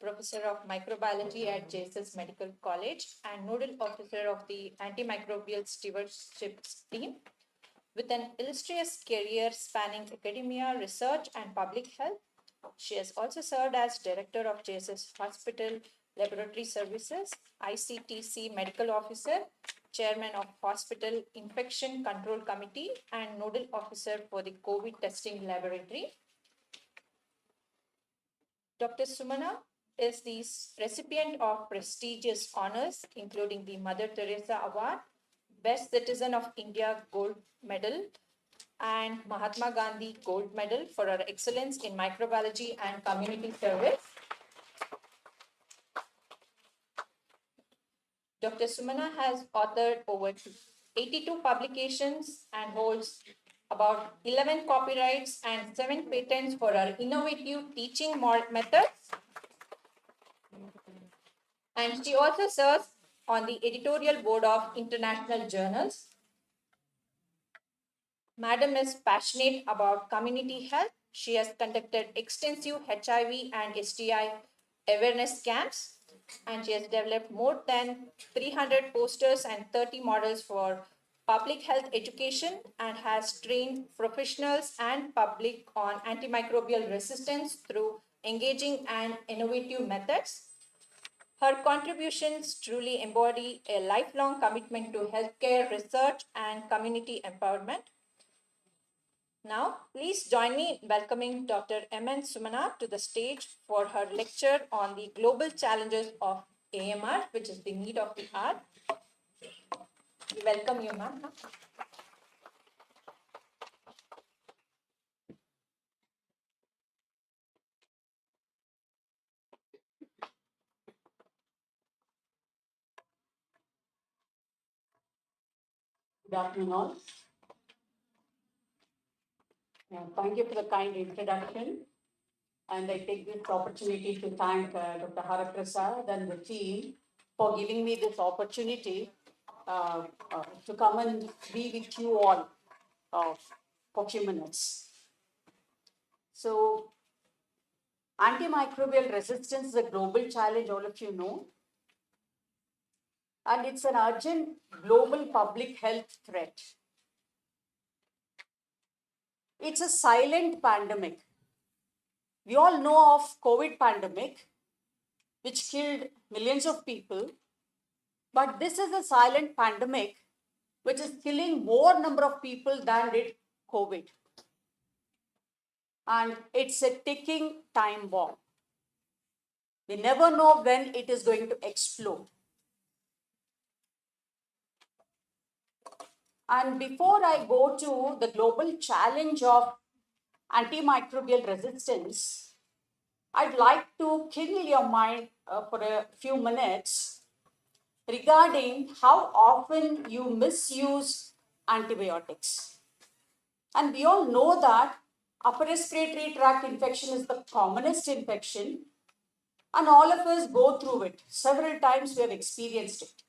Professor of Microbiology at JSS Medical College and Nodal Officer of the Antimicrobial Stewardship Team. With an illustrious career spanning academia, research, and public health, she has also served as Director of JSS Hospital Laboratory Services, ICTC Medical Officer, Chairman of Hospital Infection Control Committee, and Nodal Officer for the COVID Testing Laboratory. Dr. Sumana is the recipient of prestigious honors, including the Mother Teresa Award, Best Citizen of India Gold Medal, and Mahatma Gandhi Gold Medal for her excellence in microbiology and community service. Dr. Sumana has authored over 82 publications and holds about 11 copyrights and 7 patents for her innovative teaching methods. And she also serves on the editorial board of international journals. Madam is passionate about community health. She has conducted extensive HIV and STI awareness camps, and she has developed more than 300 posters and 30 models for public health education and has trained professionals and public on antimicrobial resistance through engaging and innovative methods. Her contributions truly embody a lifelong commitment to healthcare research and community empowerment. Now, please join me in welcoming Dr. M.N. Sumana to the stage for her lecture on the global challenges of AMR, which is the need of the hour. We welcome you, ma'am. Good afternoon, all. Thank you for the kind introduction. And I take this opportunity to thank Dr. Haraprasad and the team for giving me this opportunity to come and be with you all for a few minutes. So, antimicrobial resistance is a global challenge, all of you know. And it's an urgent global public health threat. It's a silent pandemic. We all know of COVID pandemic, which killed millions of people. But this is a silent pandemic, which is killing more number of people than did COVID. And it's a ticking time bomb. We never know when it is going to explode. And before I go to the global challenge of antimicrobial resistance, I'd like to kindle your mind for a few minutes regarding how often you misuse antibiotics. And we all know that upper respiratory tract infection is the commonest infection, and all of us go through it. Several times we have experienced it.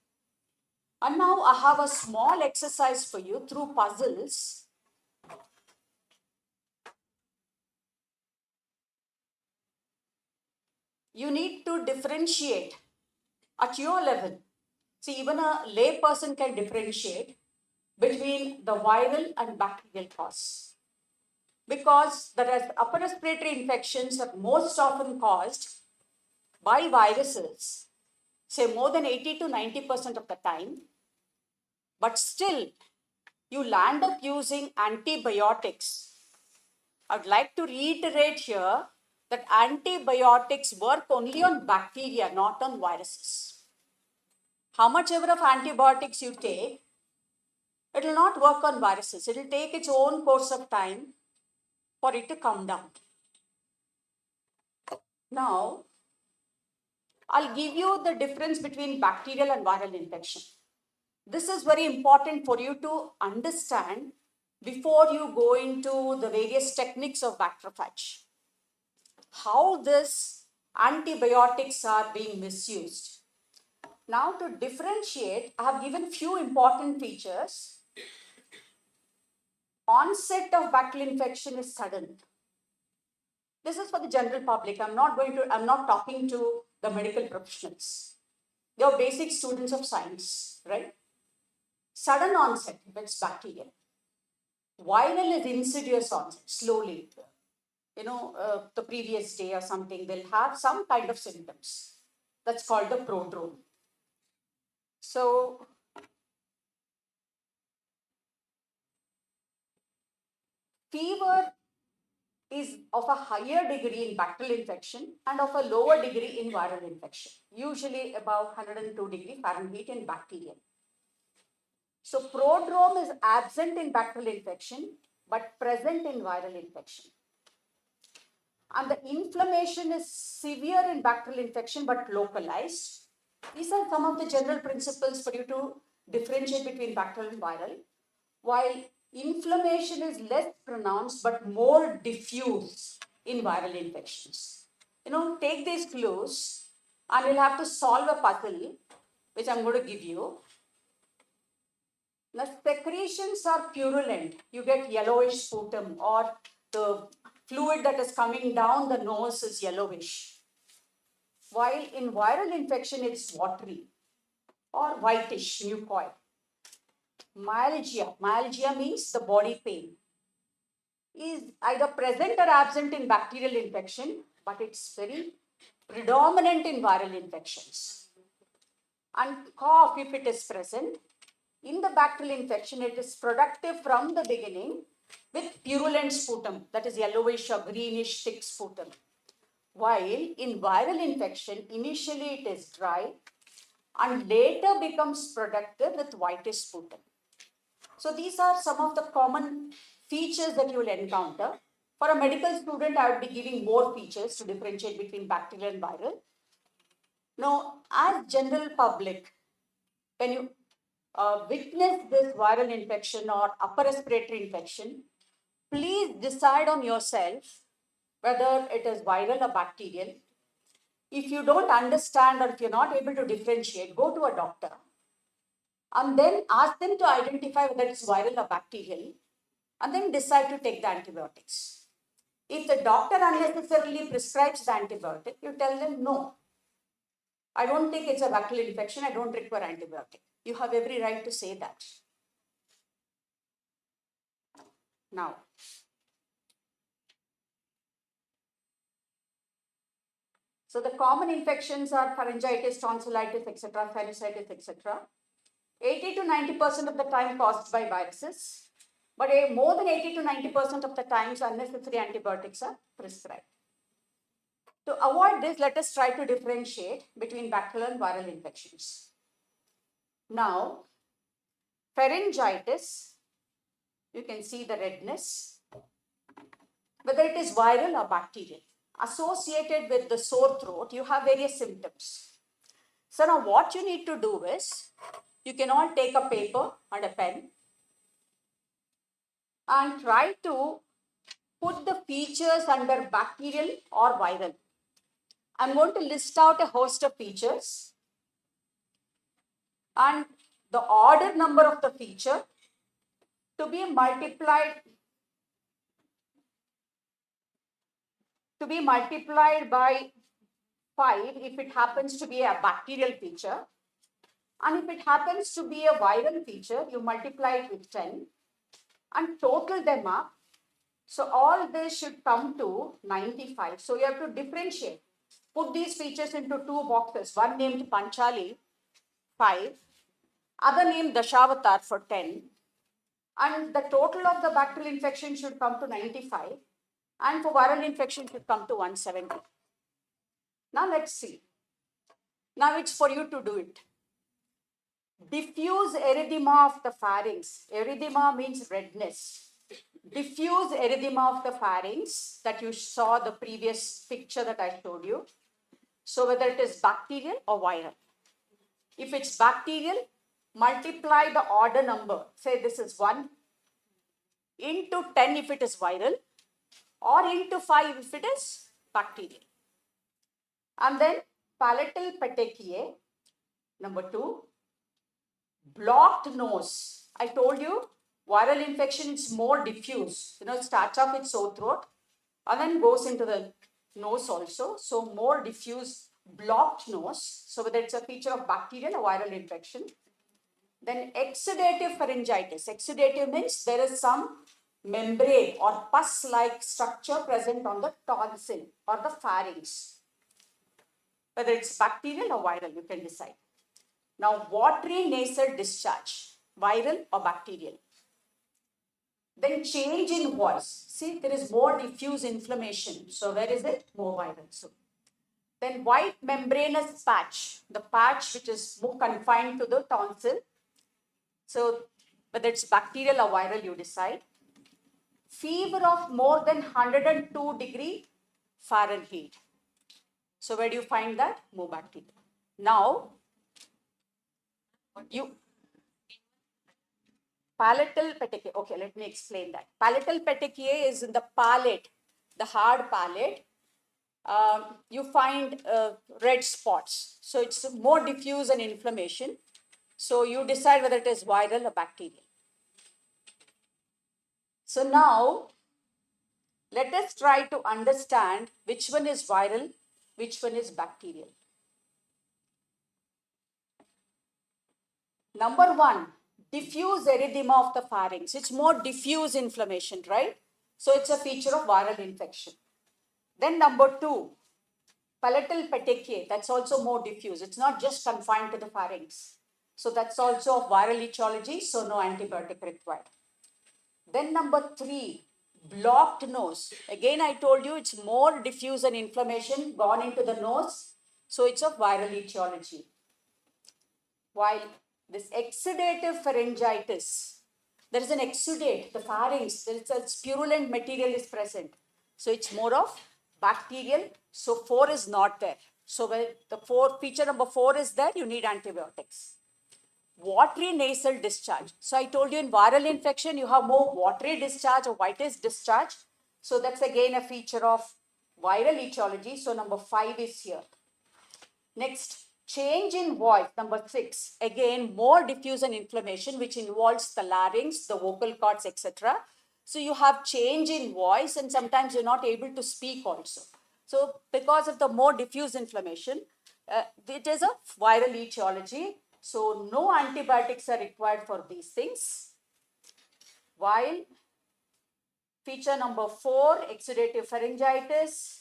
And now I have a small exercise for you through puzzles. You need to differentiate at your level. See, even a lay person can differentiate between the viral and bacterial cause. Because the upper respiratory infections are most often caused by viruses, say more than 80 to 90% of the time. But still, you land up using antibiotics. I'd like to reiterate here that antibiotics work only on bacteria, not on viruses. How much ever of antibiotics you take, it will not work on viruses. It will take its own course of time for it to come down. Now, I'll give you the difference between bacterial and viral infection. This is very important for you to understand before you go into the various techniques of bacteriophage. How these antibiotics are being misused. Now to differentiate, I have given few important features. Onset of bacterial infection is sudden. This is for the general public. I'm not talking to the medical professionals. They are basic students of science, right? Sudden onset, if it's bacterial. Viral is insidious onset, slowly. The previous day or something, they'll have some kind of symptoms. That's called the prodrome. So, fever is of a higher degree in bacterial infection and of a lower degree in viral infection, usually above 102 degree Fahrenheit in bacterial. So prodrome is absent in bacterial infection but present in viral infection. And the inflammation is severe in bacterial infection but localized. These are some of the general principles for you to differentiate between bacterial and viral. While inflammation is less pronounced but more diffuse in viral infections. Take these clues and you'll have to solve a puzzle, which I'm going to give you. The secretions are purulent. You get yellowish sputum, or the fluid that is coming down the nose is yellowish. While in viral infection, it's watery or whitish, mucoid. Myalgia means the body pain, is either present or absent in bacterial infection, but it's very predominant in viral infections. And cough, if it is present, in the bacterial infection, it is productive from the beginning with purulent sputum, that is yellowish or greenish thick sputum. While in viral infection, initially it is dry and later becomes productive with whitish sputum. So these are some of the common features that you will encounter. For a medical student, I would be giving more features to differentiate between bacterial and viral. Now, as general public, when you witness this viral infection or upper respiratory infection, please decide on yourself whether it is viral or bacterial. If you don't understand or if you're not able to differentiate, go to a doctor and then ask them to identify whether it's viral or bacterial and then decide to take the antibiotics. If the doctor unnecessarily prescribes the antibiotic, you tell them, no, I don't think it's a bacterial infection, I don't require antibiotic. You have every right to say that. Now, so the common infections are pharyngitis, tonsillitis, etc., sinusitis, etc. 80 to 90% of the time caused by viruses, but more than 80 to 90% of the times unnecessary antibiotics are prescribed. To avoid this, let us try to differentiate between bacterial and viral infections. Now, pharyngitis, you can see the redness, whether it is viral or bacterial. Associated with the sore throat, you have various symptoms. So now what you need to do is, you can all take a paper and a pen and try to put the features under bacterial or viral. I'm going to list out a host of features and the order number of the feature to be multiplied by 5 if it happens to be a bacterial feature, and if it happens to be a viral feature, you multiply it with 10 and total them up. So all this should come to 95. So you have to differentiate. Put these features into two boxes, one named Panchali, 5, other named Dashavatar for 10, and the total of the bacterial infection should come to 95, and for viral infection should come to 170. Now let's see. Now it's for you to do it. Diffuse erythema of the pharynx. Erythema means redness. Diffuse erythema of the pharynx that you saw the previous picture that I showed you. So whether it is bacterial or viral. If it's bacterial, multiply the order number. Say this is 1 into 10 if it is viral, or into 5 if it is bacterial. And then palatal petechiae, number 2, blocked nose. I told you viral infection is more diffuse. It starts off with sore throat and then goes into the nose also. So more diffuse blocked nose. So whether it's a feature of bacterial or viral infection. Then exudative pharyngitis. Exudative means there is some membrane or pus-like structure present on the tonsil or the pharynx. Whether it's bacterial or viral, you can decide. Now, watery nasal discharge, viral or bacterial. Then change in voice. See, there is more diffuse inflammation. So where is it? More viral. So then white membranous patch, the patch which is more confined to the tonsil. So whether it's bacterial or viral, you decide. Fever of more than 102 degree Fahrenheit. So where do you find that? More bacterial. Now, palatal petechiae. Okay, let me explain that. Palatal petechiae is in the palate, the hard palate. You find red spots. So it's more diffuse and inflammation. So you decide whether it is viral or bacterial. So now, let us try to understand which one is viral, which one is bacterial. Number 1, diffuse erythema of the pharynx. It's more diffuse inflammation, right? So it's a feature of viral infection. Then number 2, palatal petechiae. That's also more diffuse. It's not just confined to the pharynx. So that's also of viral etiology. So no antibiotic required. Then number 3, blocked nose. Again, I told you it's more diffuse and inflammation gone into the nose. So it's of viral etiology. While this exudative pharyngitis, there is an exudate, the pharynx, there is a purulent material is present. So it's more of bacterial. So 4 is not there. So when the feature number 4 is there, you need antibiotics. Watery nasal discharge. So I told you in viral infection, you have more watery discharge or whitish discharge. So that's again a feature of viral etiology. So number 5 is here. Next, change in voice, number 6. Again, more diffuse and inflammation, which involves the larynx, the vocal cords, etc. So you have change in voice and sometimes you're not able to speak also. So because of the more diffuse inflammation, it is a viral etiology. So no antibiotics are required for these things. While feature number 4, exudative pharyngitis.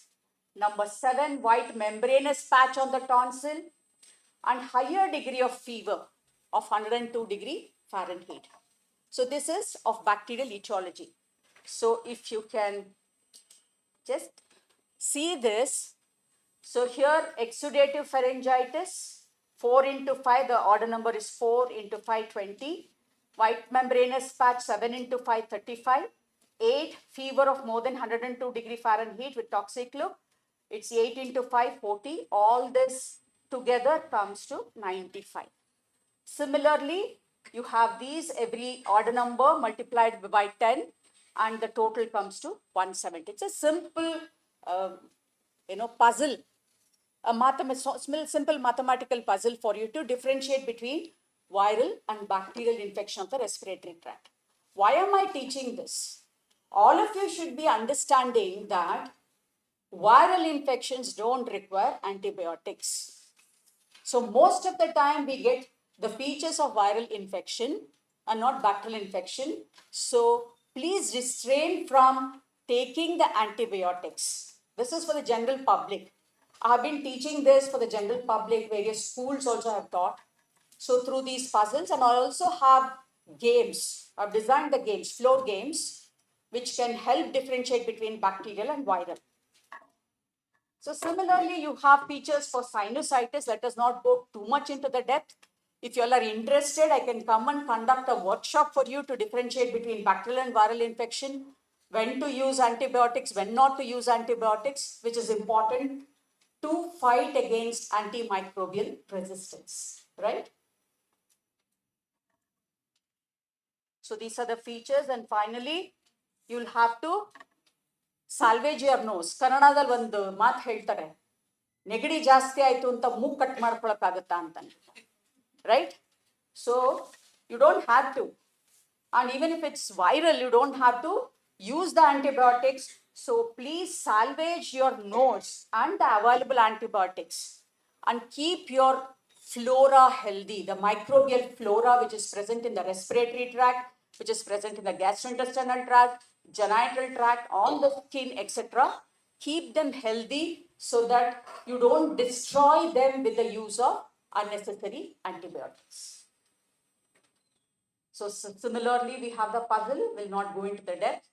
Number 7, white membranous patch on the tonsil. And higher degree of fever of 102 degree Fahrenheit. So this is of bacterial etiology. So if you can just see this. So here exudative pharyngitis, 4 into 5, the order number is 4 into 5, 20. White membranous patch, 7 into 5, 35. 8, fever of more than 102 degree Fahrenheit with toxic look. It's 8 into 5, 40. All this together comes to 95. Similarly, you have these every order number multiplied by 10 and the total comes to 170. It's a simple, puzzle, a simple mathematical puzzle for you to differentiate between viral and bacterial infection of the respiratory tract. Why am I teaching this? All of you should be understanding that viral infections don't require antibiotics. So most of the time we get the features of viral infection and not bacterial infection. So please restrain from taking the antibiotics. This is for the general public. I have been teaching this for the general public. Various schools also have taught. So through these puzzles, and I also have games. I've designed the games, floor games, which can help differentiate between bacterial and viral. So similarly, you have features for sinusitis. Let us not go too much into the depth. If you all are interested, I can come and conduct a workshop for you to differentiate between bacterial and viral infection, when to use antibiotics, when not to use antibiotics, which is important. to fight against antimicrobial resistance, right? So these are the features, and finally, you'll have to salvage your nose. ಕನ್ನಡದಲ್ಲಿ ಒಂದು ಮಾತು ಹೇಳ್ತಾರೆ, ನೆಗಡಿ ಜಾಸ್ತಿ ಆಯ್ತು ಅಂತ ಮೂಗ್ cut ಮಾಡ್ಕೊಳಕ್ಕಾಗತ್ತಾ ಅಂತ, right? So you don't have to, and even if it's viral, you don't have to use the antibiotics. So please salvage your nose and the available antibiotics and keep your flora healthy, the microbial flora which is present in the respiratory tract, which is present in the gastrointestinal tract, genital tract, on the skin, etc. Keep them healthy so that you don't destroy them with the use of unnecessary antibiotics. So similarly, we have the puzzle, will not go into the depth.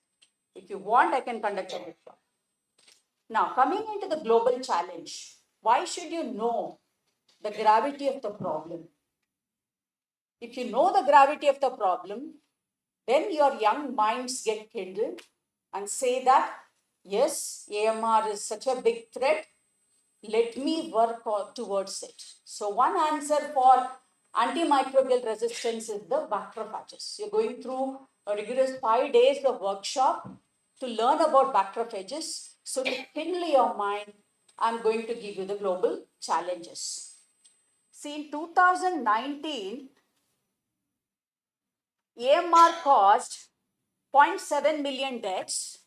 If you want, I can conduct a workshop. Now, coming into the global challenge, why should you know the gravity of the problem? If you know the gravity of the problem, then your young minds get kindled and say that, yes, AMR is such a big threat, let me work towards it. So one answer for antimicrobial resistance is the bacteriophages. You're going through a rigorous 5 days of workshop to learn about bacteriophages. So to kindle your mind, I'm going to give you the global challenges. See, in 2019, AMR caused 0.7 million deaths,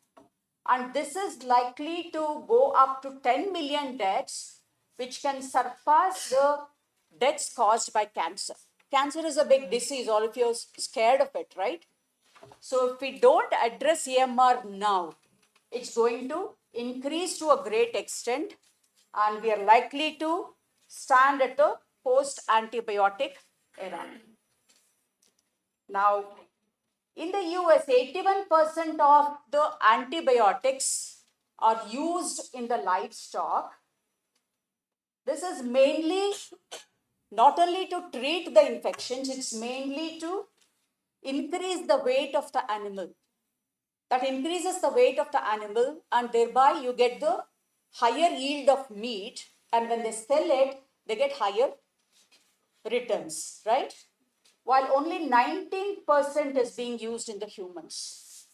and this is likely to go up to 10 million deaths, which can surpass the deaths caused by cancer. Cancer is a big disease, all of you are scared of it, right? So if we don't address AMR now, it's going to increase to a great extent, and we are likely to stand at the post-antibiotic era. Now, in the US, 81% of the antibiotics are used in the livestock. This is mainly not only to treat the infections, it's mainly to increase the weight of the animal. That increases the weight of the animal, and thereby you get the higher yield of meat, and when they sell it, they get higher returns, right? While only 19% is being used in the humans.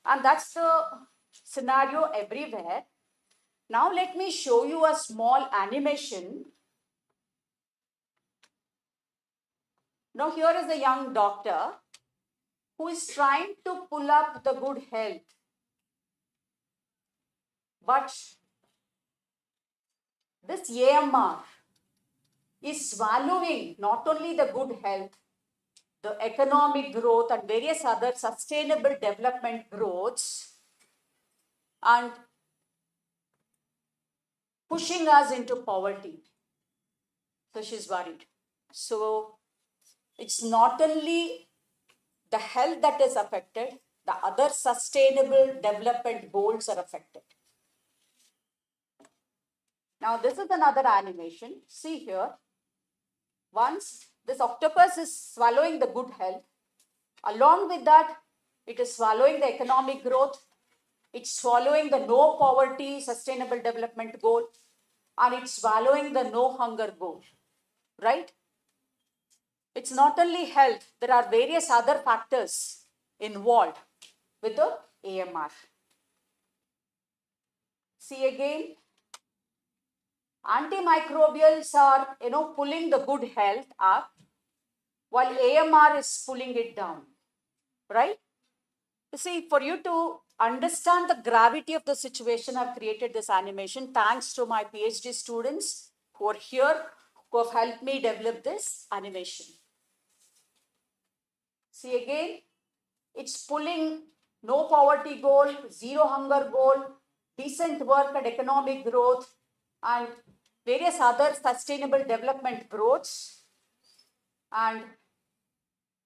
And that's the scenario everywhere. Now let me show you a small animation. Now here is a young doctor who is trying to pull up the good health. But this AMR is swallowing not only the good health, the economic growth and various other sustainable development growths, and pushing us into poverty. So she's worried. So it's not only the health that is affected, the other sustainable development goals are affected. Now this is another animation. See here. Once this octopus is swallowing the good health, along with that, it is swallowing the economic growth, it's swallowing the no poverty sustainable development goal, and it's swallowing the no hunger goal, right? It's not only health, there are various other factors involved with the AMR. See again, antimicrobials are, pulling the good health up, while AMR is pulling it down, right? You see, for you to understand the gravity of the situation, I've created this animation thanks to my PhD students who are here, who have helped me develop this animation. See again, it's pulling no poverty goal, zero hunger goal, decent work and economic growth, and various other sustainable development growths. And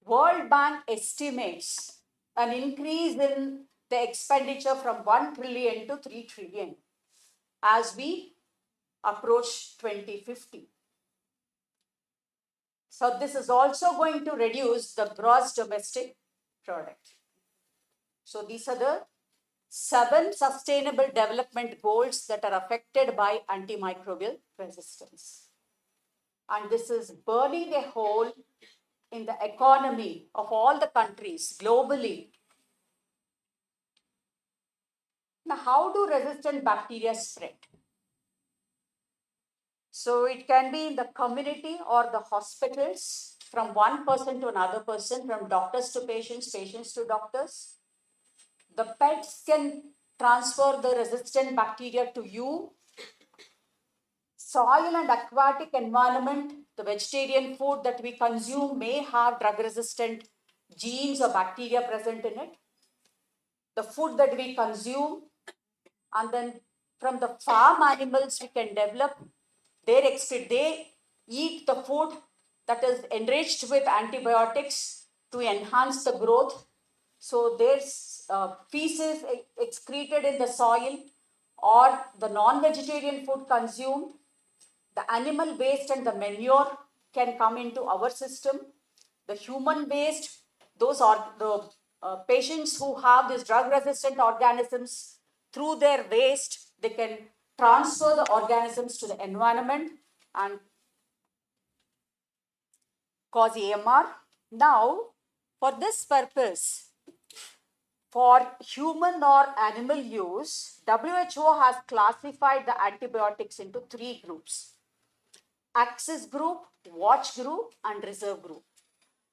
World Bank estimates an increase in the expenditure from 1 trillion to 3 trillion as we approach 2050. So this is also going to reduce the gross domestic product. So these are the 7 sustainable development goals that are affected by antimicrobial resistance. And this is burning a hole in the economy of all the countries globally. Now, how do resistant bacteria spread? So it can be in the community or the hospitals, from one person to another person, from doctors to patients, patients to doctors. The pets can transfer the resistant bacteria to you. Soil and aquatic environment, the vegetarian food that we consume may have drug resistant genes or bacteria present in it. The food that we consume, and then from the farm animals we can develop their excrete. They eat the food that is enriched with antibiotics to enhance the growth. So their feces excreted in the soil, or the non-vegetarian food consumed, the animal waste and the manure can come into our system. The human waste, those are the patients who have these drug resistant organisms, through their waste, they can transfer the organisms to the environment and cause AMR. Now, for this purpose, for human or animal use, WHO has classified the antibiotics into 3 groups: access group, watch group, and reserve group.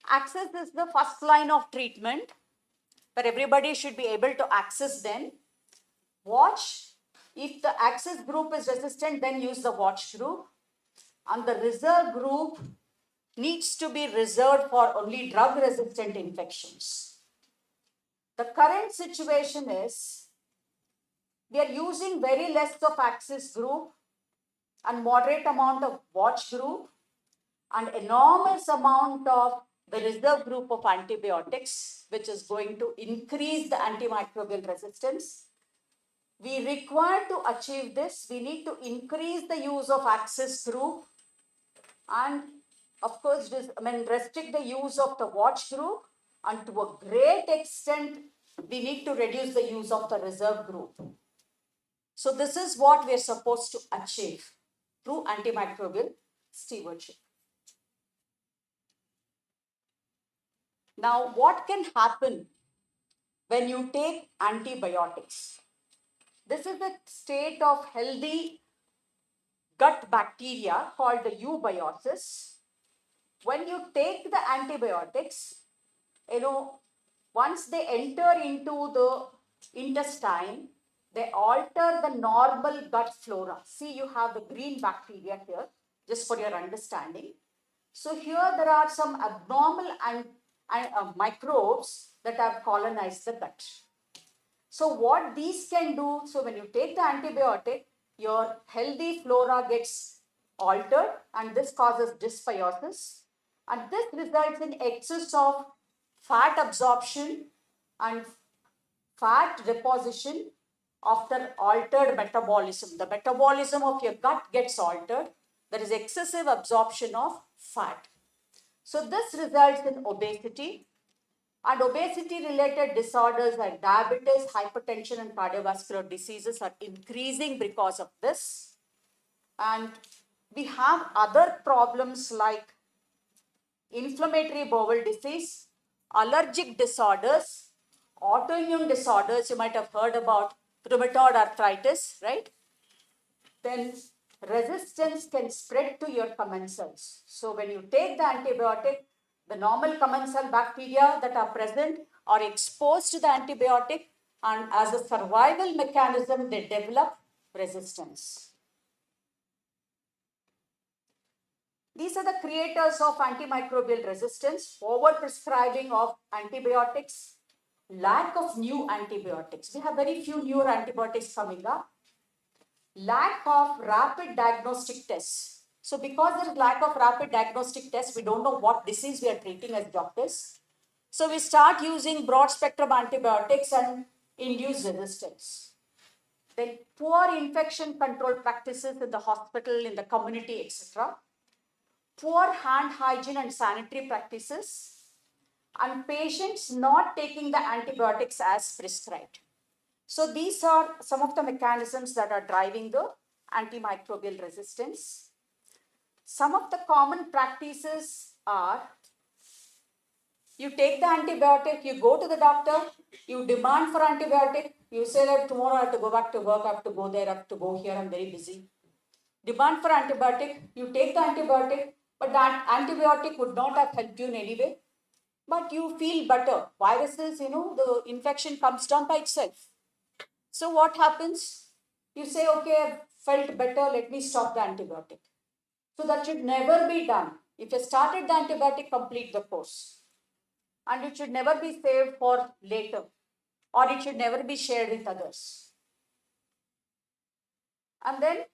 Access is the first line of treatment where everybody should be able to access them. Watch, if the access group is resistant, then use the watch group. And the reserve group needs to be reserved for only drug resistant infections. The current situation is we are using very less of access group and moderate amount of watch group and enormous amount of the reserve group of antibiotics, which is going to increase the antimicrobial resistance. We require to achieve this, we need to increase the use of access group and of course restrict the use of the watch group, and to a great extent we need to reduce the use of the reserve group. So this is what we are supposed to achieve through antimicrobial stewardship. Now, what can happen when you take antibiotics? This is a state of healthy gut bacteria called the eubiosis. When you take the antibiotics, once they enter into the intestine, they alter the normal gut flora. See, you have the green bacteria here, just for your understanding. So here there are some abnormal microbes that have colonized the gut. So what these can do, so when you take the antibiotic, your healthy flora gets altered and this causes dysbiosis. And this results in excess of fat absorption and fat deposition after altered metabolism. The metabolism of your gut gets altered. There is excessive absorption of fat. So this results in obesity, and obesity related disorders like diabetes, hypertension and cardiovascular diseases are increasing because of this. And we have other problems like inflammatory bowel disease, allergic disorders, autoimmune disorders. You might have heard about rheumatoid arthritis, right? Then resistance can spread to your commensals. So when you take the antibiotic, the normal commensal bacteria that are present are exposed to the antibiotic, and as a survival mechanism, they develop resistance. These are the creators of antimicrobial resistance: overprescribing of antibiotics, lack of new antibiotics. We have very few newer antibiotics coming up. Lack of rapid diagnostic tests. So because there is lack of rapid diagnostic tests, we don't know what disease we are treating as doctors. So we start using broad spectrum antibiotics and induce resistance. Then poor infection control practices in the hospital, in the community, etc. Poor hand hygiene and sanitary practices, and patients not taking the antibiotics as prescribed. So these are some of the mechanisms that are driving the antimicrobial resistance. Some of the common practices are you take the antibiotic, you go to the doctor, you demand for antibiotic, you say that tomorrow I have to go back to work, I have to go there, I have to go here, I'm very busy. Demand for antibiotic, you take the antibiotic, but that antibiotic would not have helped you in any way. But you feel better. Viruses, the infection comes down by itself. So what happens? You say, okay, I've felt better, let me stop the antibiotic. So that should never be done. If you started the antibiotic, complete the course. And it should never be saved for later, or it should never be shared with others. And then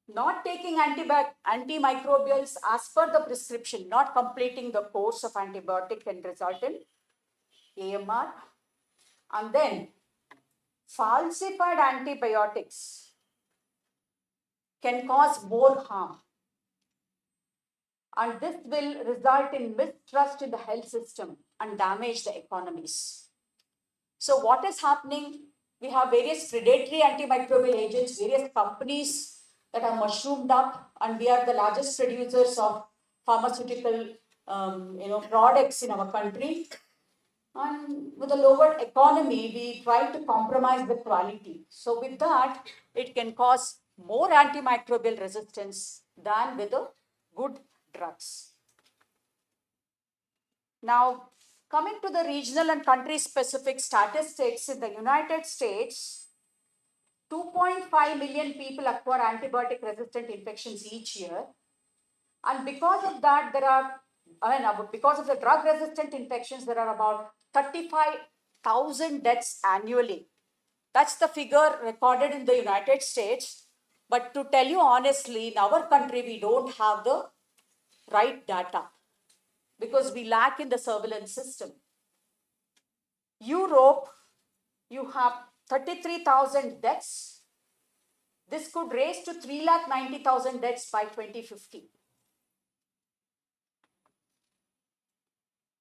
not taking antimicrobials as per the prescription, not completing the course of antibiotic can result in AMR. And then falsified antibiotics can cause more harm. And this will result in mistrust in the health system and damage the economies. So what is happening? We have various predatory antimicrobial agents, various companies that are mushroomed up, and we are the largest producers of pharmaceutical products in our country. And with a lower economy, we try to compromise the quality. So with that, it can cause more antimicrobial resistance than with the good drugs. Now, coming to the regional and country-specific statistics, in the United States, 2.5 million people acquire antibiotic-resistant infections each year. And because of that, because of the drug-resistant infections, there are about 35,000 deaths annually. That's the figure recorded in the United States. But to tell you honestly, in our country, we don't have the right data because we lack in the surveillance system. Europe, you have 33,000 deaths. This could raise to 390,000 deaths by 2050.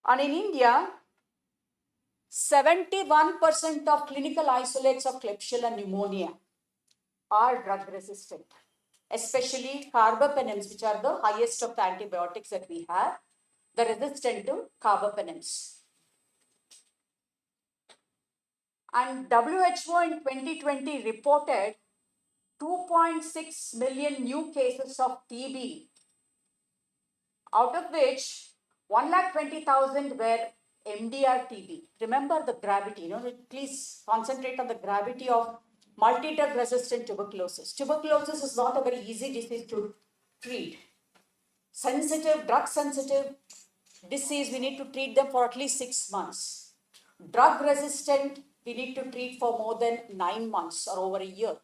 And in India, 71% of clinical isolates of Klebsiella pneumonia are drug resistant, especially carbapenems, which are the highest of the antibiotics that we have, the resistant to carbapenems. And WHO in 2020 reported 2.6 million new cases of TB, out of which 120,000 were MDR TB. Remember the gravity, please concentrate on the gravity of multi-drug resistant tuberculosis. Tuberculosis is not a very easy disease to treat. Drug sensitive disease, we need to treat them for at least 6 months. Drug resistant, we need to treat for more than 9 months or over a year.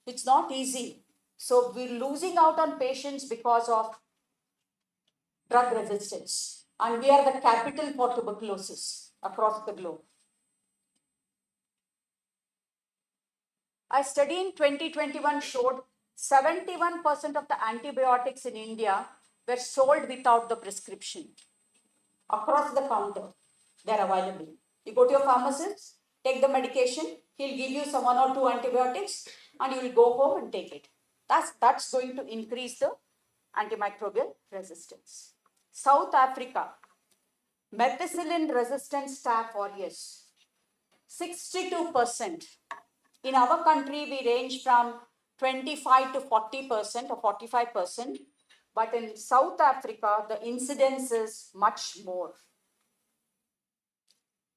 It's not easy. So we're losing out on patients because of drug resistance. And we are the capital for tuberculosis across the globe. A study in 2021 showed 71% of the antibiotics in India were sold without the prescription. Across the counter, they're available. You go to your pharmacist, take the medication, he'll give you some 1 or 2 antibiotics, and you will go home and take it. That's going to increase the antimicrobial resistance. South Africa, methicillin-resistant staph aureus, 62%. In our country, we range from 25 to 40% or 45%. But in South Africa, the incidence is much more.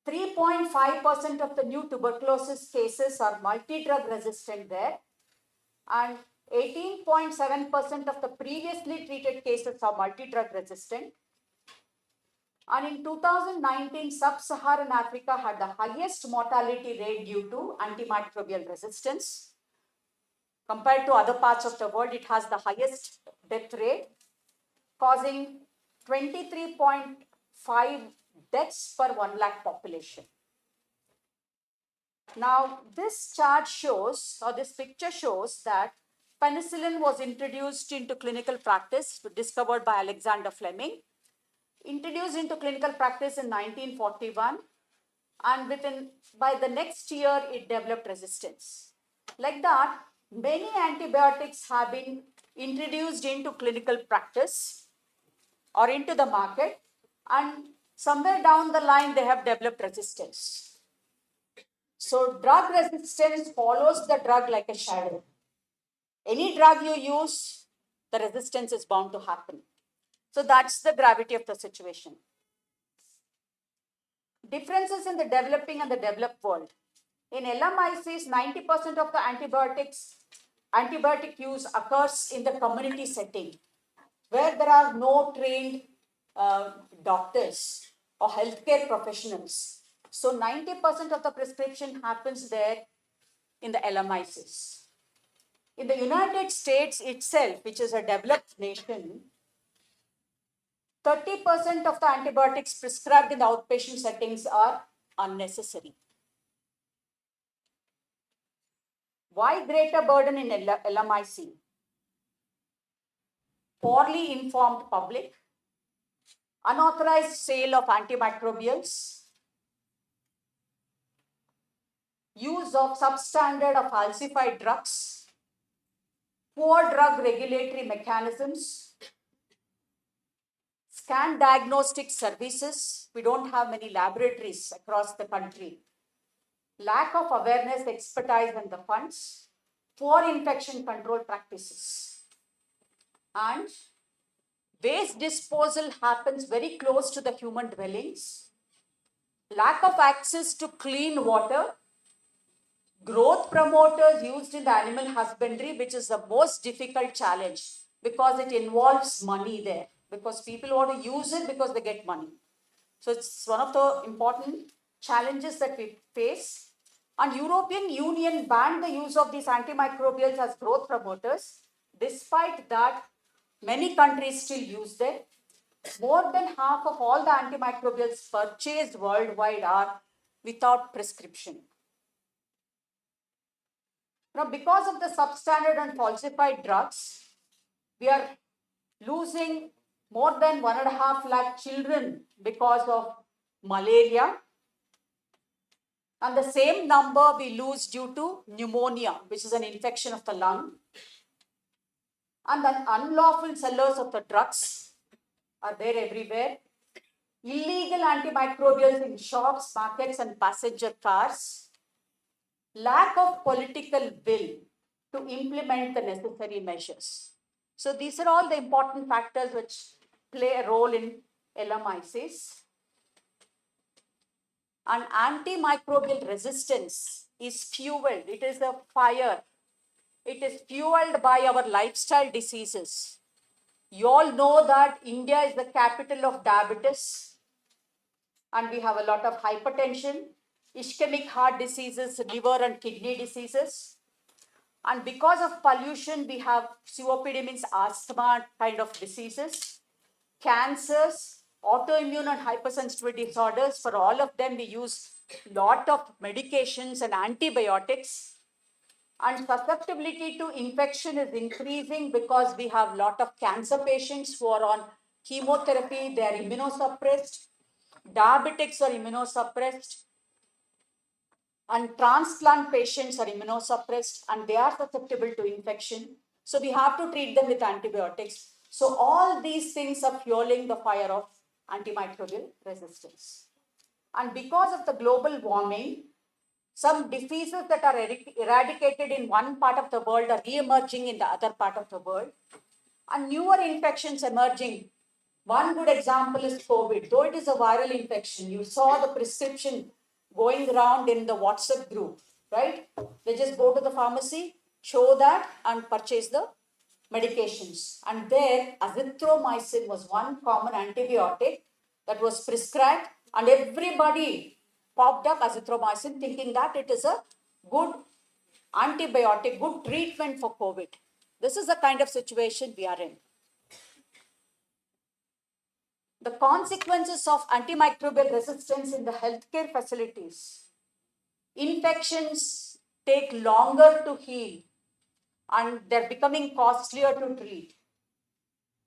3.5% of the new tuberculosis cases are multi-drug resistant there. And 18.7% of the previously treated cases are multi-drug resistant. And in 2019, Sub-Saharan Africa had the highest mortality rate due to antimicrobial resistance. Compared to other parts of the world, it has the highest death rate, causing 23.5 deaths per 1 lakh population. Now, this chart shows, or this picture shows that penicillin was introduced into clinical practice, discovered by Alexander Fleming, introduced into clinical practice in 1941, and by the next year it developed resistance. Like that, many antibiotics have been introduced into clinical practice or into the market, and somewhere down the line they have developed resistance. So drug resistance follows the drug like a shadow. Any drug you use, the resistance is bound to happen. So that's the gravity of the situation. Differences in the developing and the developed world. In LMICs, 90% of the antibiotic use occurs in the community setting, where there are no trained doctors or healthcare professionals. So 90% of the prescription happens there in the LMICs. In the United States itself, which is a developed nation, 30% of the antibiotics prescribed in the outpatient settings are unnecessary. Why greater burden in LMIC? Poorly informed public, unauthorized sale of antimicrobials, use of substandard or falsified drugs, poor drug regulatory mechanisms, scant diagnostic services. We don't have many laboratories across the country. Lack of awareness, expertise, and the funds, poor infection control practices. And waste disposal happens very close to the human dwellings. Lack of access to clean water. Growth promoters used in the animal husbandry, which is the most difficult challenge because it involves money there. Because people want to use it because they get money. So it's one of the important challenges that we face. And European Union banned the use of these antimicrobials as growth promoters. Despite that, many countries still use them. More than half of all the antimicrobials purchased worldwide are without prescription. Now, because of the substandard and falsified drugs, we are losing more than 1.5 lakh children because of malaria. And the same number we lose due to pneumonia, which is an infection of the lung. And the unlawful sellers of the drugs are there everywhere. Illegal antimicrobials in shops, markets, and passenger cars. Lack of political will to implement the necessary measures. So these are all the important factors which play a role in LMICs. And antimicrobial resistance is fueled. It is a fire. It is fueled by our lifestyle diseases. You all know that India is the capital of diabetes, and we have a lot of hypertension, ischemic heart diseases, liver and kidney diseases. And because of pollution, we have COPD, means asthma kind of diseases, cancers, autoimmune and hypersensitivity disorders. For all of them, we use a lot of medications and antibiotics. And susceptibility to infection is increasing because we have a lot of cancer patients who are on chemotherapy. They are immunosuppressed. Diabetics are immunosuppressed. And transplant patients are immunosuppressed and they are susceptible to infection. So we have to treat them with antibiotics. So all these things are fueling the fire of antimicrobial resistance. And because of the global warming, some diseases that are eradicated in one part of the world are re-emerging in the other part of the world. And newer infections emerging. One good example is COVID. Though it is a viral infection, you saw the prescription going around in the WhatsApp group, right? They just go to the pharmacy, show that and purchase the medications. And there, azithromycin was one common antibiotic that was prescribed, and everybody popped up azithromycin thinking that it is a good antibiotic, good treatment for COVID. This is the kind of situation we are in. The consequences of antimicrobial resistance in the healthcare facilities. Infections take longer to heal and they're becoming costlier to treat.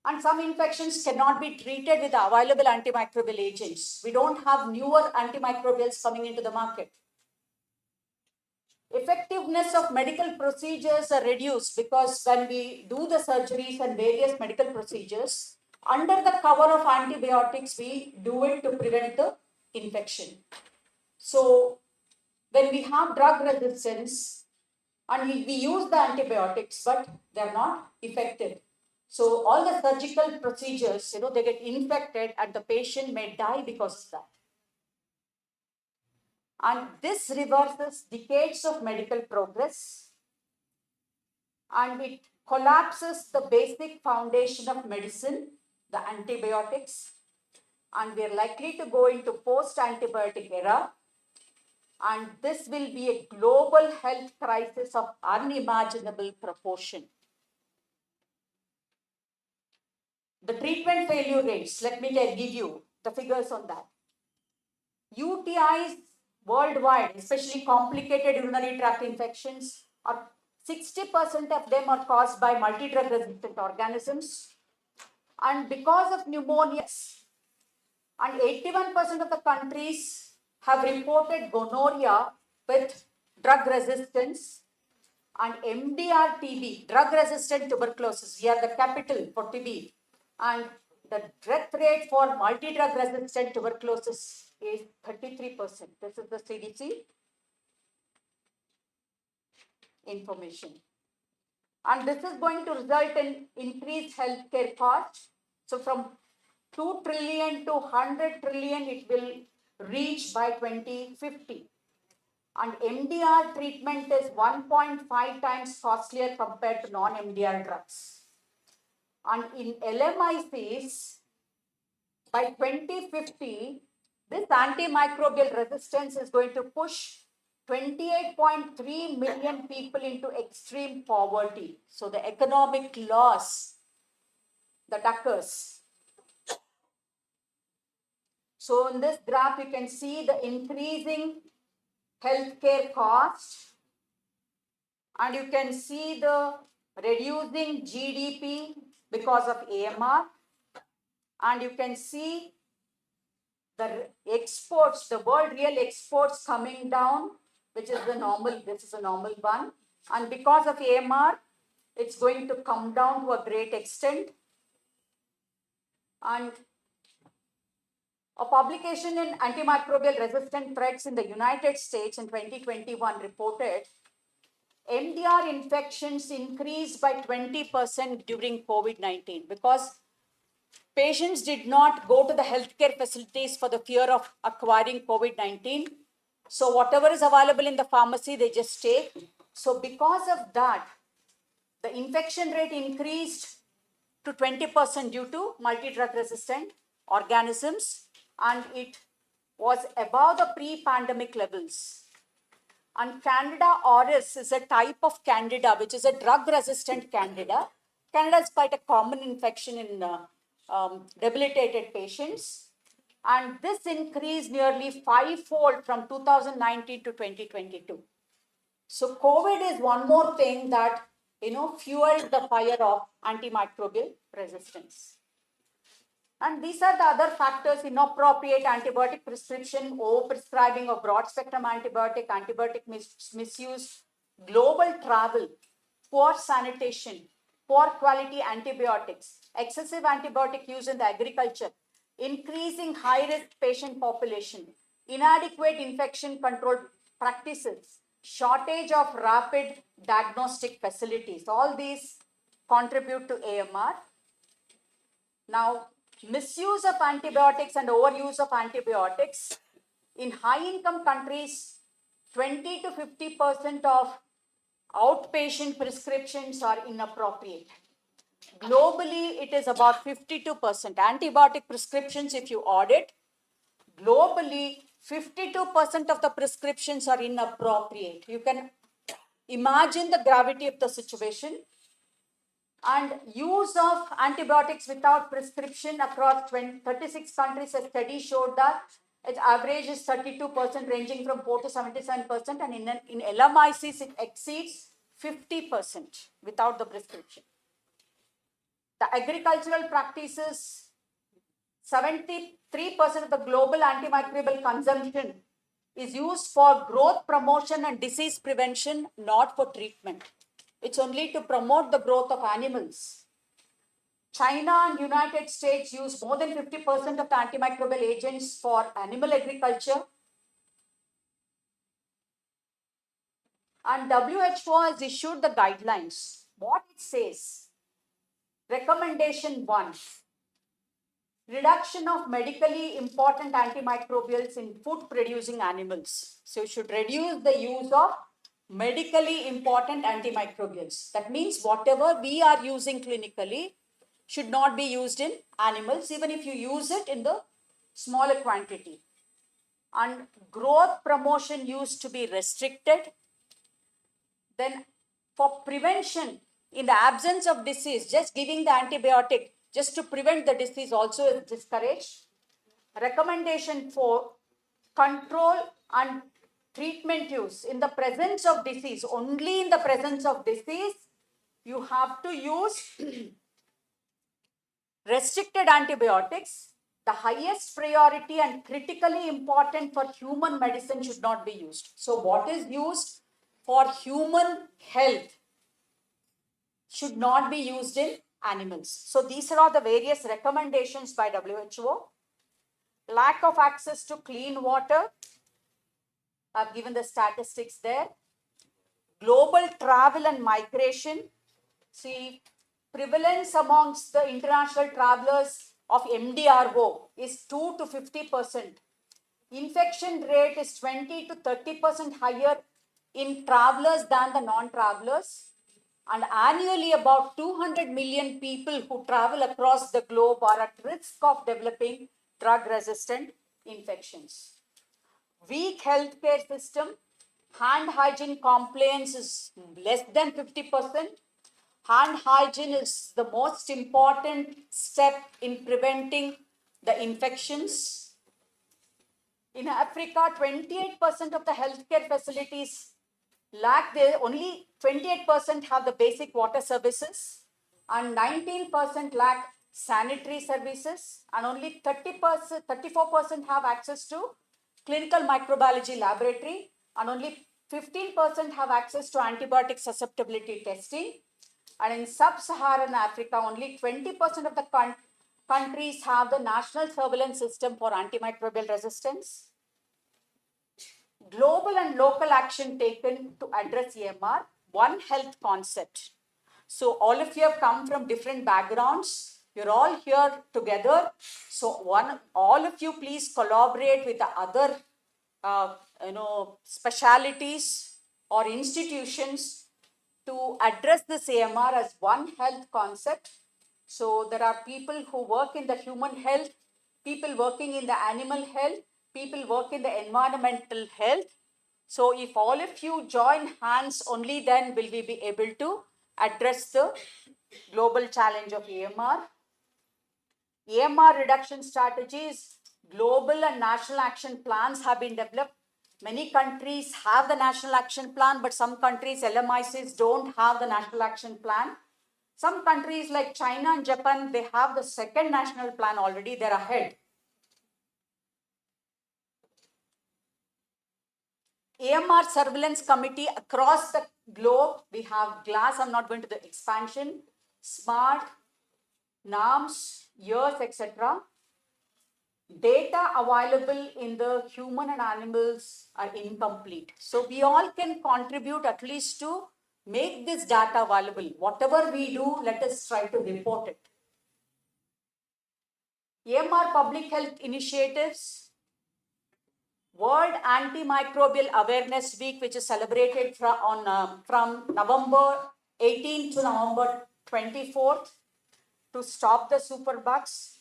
And some infections cannot be treated with the available antimicrobial agents. We don't have newer antimicrobials coming into the market. Effectiveness of medical procedures are reduced because when we do the surgeries and various medical procedures, under the cover of antibiotics, we do it to prevent the infection. So when we have drug resistance and we use the antibiotics, but they're not effective. So all the surgical procedures, they get infected and the patient may die because of that. And this reverses decades of medical progress and it collapses the basic foundation of medicine, the antibiotics, and we are likely to go into post-antibiotic era. And this will be a global health crisis of unimaginable proportion. The treatment failure rates, let me give you the figures on that. UTIs worldwide, especially complicated urinary tract infections, are 60% of them are caused by multi-drug resistant organisms. And because of pneumonia, and 81% of the countries have reported gonorrhea with drug resistance, and MDR TB, drug resistant tuberculosis, we are the capital for TB, and the death rate for multi-drug resistant tuberculosis is 33%. This is the CDC information. And this is going to result in increased healthcare costs. So from 2 trillion to 100 trillion it will reach by 2050. And MDR treatment is 1.5 times costlier compared to non-MDR drugs. And in LMICs, by 2050, this antimicrobial resistance is going to push 28.3 million people into extreme poverty. So the economic loss that occurs. So in this graph, you can see the increasing healthcare cost, and you can see the reducing GDP because of AMR, and you can see the exports, the world real exports coming down, which is the normal, this is a normal one, and because of AMR, it's going to come down to a great extent. And a publication in Antimicrobial Resistant Threats in the United States in 2021 reported MDR infections increased by 20% during COVID-19 because patients did not go to the healthcare facilities for the fear of acquiring COVID-19. So whatever is available in the pharmacy, they just take. So because of that, the infection rate increased to 20% due to multi-drug resistant organisms, and it was above the pre-pandemic levels. And Candida auris is a type of Candida, which is a drug-resistant Candida. Candida is quite a common infection in debilitated patients. And this increased nearly fivefold from 2019 to 2022. So COVID is one more thing that, fueled the fire of antimicrobial resistance. And these are the other factors: inappropriate antibiotic prescription, overprescribing of broad spectrum antibiotic, misuse, global travel, poor sanitation, poor quality antibiotics, excessive antibiotic use in the agriculture, increasing high risk patient population, inadequate infection control practices, shortage of rapid diagnostic facilities. All these contribute to AMR. Now, misuse of antibiotics and overuse of antibiotics. In high-income countries, 20 to 50% of outpatient prescriptions are inappropriate. Globally, it is about 52%. Antibiotic prescriptions, if you audit, globally, 52% of the prescriptions are inappropriate. You can imagine the gravity of the situation. And use of antibiotics without prescription across 36 countries, a study showed that its average is 32%, ranging from 4 to 77%, and in LMICs, it exceeds 50% without the prescription. The agricultural practices, 73% of the global antimicrobial consumption is used for growth promotion and disease prevention, not for treatment. It's only to promote the growth of animals. China and United States use more than 50% of the antimicrobial agents for animal agriculture. And WHO has issued the guidelines. What it says, recommendation 1, reduction of medically important antimicrobials in food producing animals. So you should reduce the use of medically important antimicrobials. That means whatever we are using clinically should not be used in animals, even if you use it in the smaller quantity. And growth promotion used to be restricted. Then for prevention, in the absence of disease, just giving the antibiotic just to prevent the disease also is discouraged. Recommendation 4, control and treatment use. In the presence of disease, only in the presence of disease, you have to use restricted antibiotics. The highest priority and critically important for human medicine should not be used. So what is used for human health should not be used in animals. So these are all the various recommendations by WHO. Lack of access to clean water. I've given the statistics there. Global travel and migration. See, prevalence amongst the international travelers of MDRO is 2 to 50%. Infection rate is 20 to 30% higher in travelers than the non-travelers. And annually about 200 million people who travel across the globe are at risk of developing drug-resistant infections. Weak healthcare system, hand hygiene complaints is less than 50%. Hand hygiene is the most important step in preventing the infections. In Africa, 28% of the healthcare facilities lack, only 28% have the basic water services and 19% lack sanitary services and only 34% have access to clinical microbiology laboratory and only 15% have access to antibiotic susceptibility testing. And in sub-Saharan Africa, only 20% of the countries have the national surveillance system for antimicrobial resistance. Global and local action taken to address AMR, one health concept. So all of you have come from different backgrounds. You're all here together. So all of you please collaborate with the other specialities or institutions to address this AMR as one health concept. So there are people who work in the human health, people working in the animal health, people work in the environmental health. So if all of you join hands, only then will we be able to address the global challenge of AMR. AMR reduction strategies, global and national action plans have been developed. Many countries have the national action plan, but some countries, LMICs, don't have the national action plan. Some countries like China and Japan, they have the second national plan already, they're ahead. AMR surveillance committee across the globe, we have GLASS, I'm not going to the expansion, SMART, NARMS, years, etc. Data available in the human and animals are incomplete. So we all can contribute at least to make this data available. Whatever we do, let us try to report it. AMR public health initiatives, World Antimicrobial Awareness Week, which is celebrated from November 18th to November 24th to stop the superbugs.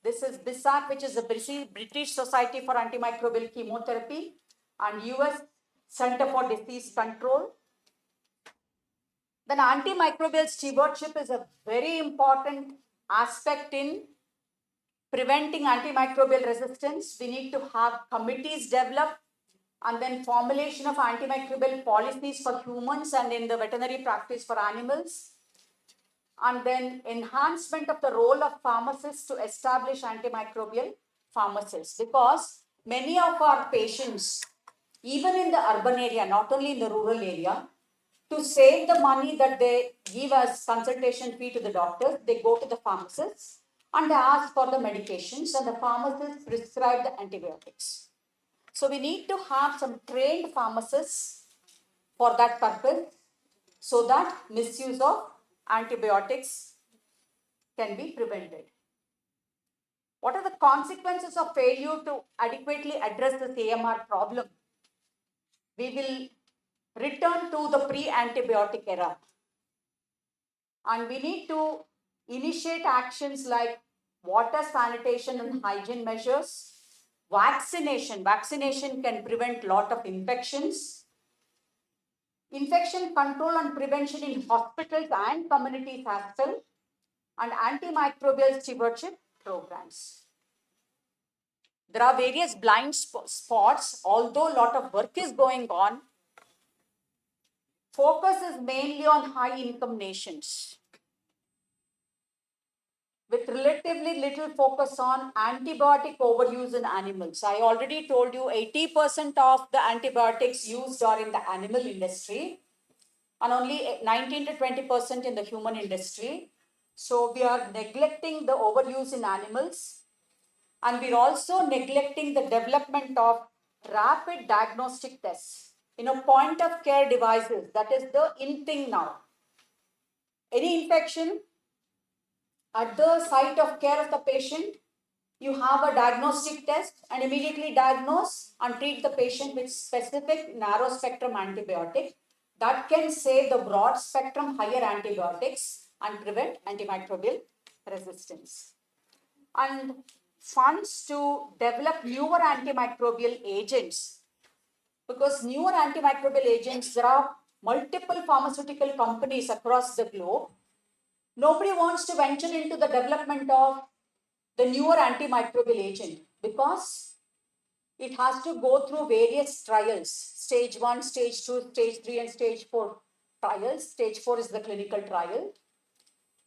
This is BISAC, which is the British Society for Antimicrobial Chemotherapy, and US Center for Disease Control. Then antimicrobial stewardship is a very important aspect in preventing antimicrobial resistance. We need to have committees developed and then formulation of antimicrobial policies for humans and in the veterinary practice for animals. and then enhancement of the role of pharmacists to establish antimicrobial pharmacies, because many of our patients, even in the urban area, not only in the rural area, to save the money that they give as consultation fee to the doctors, they go to the pharmacists and they ask for the medications, and the pharmacists prescribe the antibiotics. So we need to have some trained pharmacists for that purpose, so that misuse of antibiotics can be prevented. What are the consequences of failure to adequately address this AMR problem? We will return to the pre-antibiotic era. And we need to initiate actions like water sanitation and hygiene measures, vaccination. Vaccination can prevent a lot of infections. Infection control and prevention in hospitals and communities as well, and antimicrobial stewardship programs. There are various blind spots, although a lot of work is going on. Focus is mainly on high income nations, with relatively little focus on antibiotic overuse in animals. I already told you 80% of the antibiotics used are in the animal industry and only 19 to 20% in the human industry. So we are neglecting the overuse in animals, and we're also neglecting the development of rapid diagnostic tests. Point of care devices, that is the in thing now. Any infection, at the site of care of the patient, you have a diagnostic test and immediately diagnose and treat the patient with specific narrow spectrum antibiotic that can save the broad spectrum higher antibiotics and prevent antimicrobial resistance. And funds to develop newer antimicrobial agents, because newer antimicrobial agents, there are multiple pharmaceutical companies across the globe. Nobody wants to venture into the development of the newer antimicrobial agent because it has to go through various trials, stage 1, stage 2, stage 3 and stage 4 trials. Stage 4 is the clinical trial.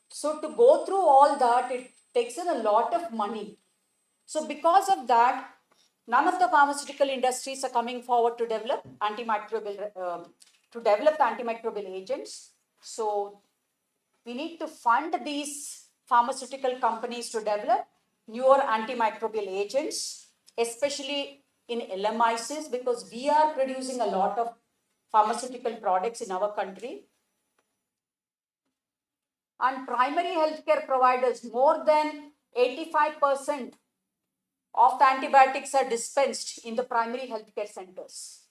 So to go through all that, it takes in a lot of money. So because of that, none of the pharmaceutical industries are coming forward to develop antimicrobial agents. So we need to fund these pharmaceutical companies to develop newer antimicrobial agents, especially in LMICs, because we are producing a lot of pharmaceutical products in our country. And primary healthcare providers, more than 85% of the antibiotics are dispensed in the primary healthcare centers.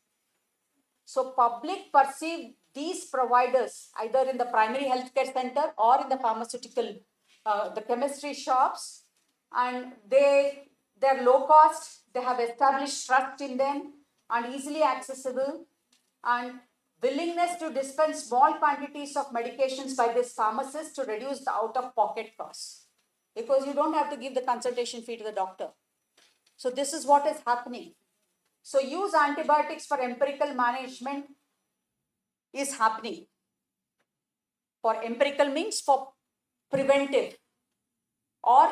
So public perceive these providers either in the primary healthcare center or in the pharmaceutical, the chemistry shops, and they're low cost, they have established trust in them and easily accessible, and willingness to dispense small quantities of medications by this pharmacist to reduce the out-of-pocket costs, because you don't have to give the consultation fee to the doctor. So this is what is happening. So use antibiotics for empirical management is happening. For empirical means for preventive, or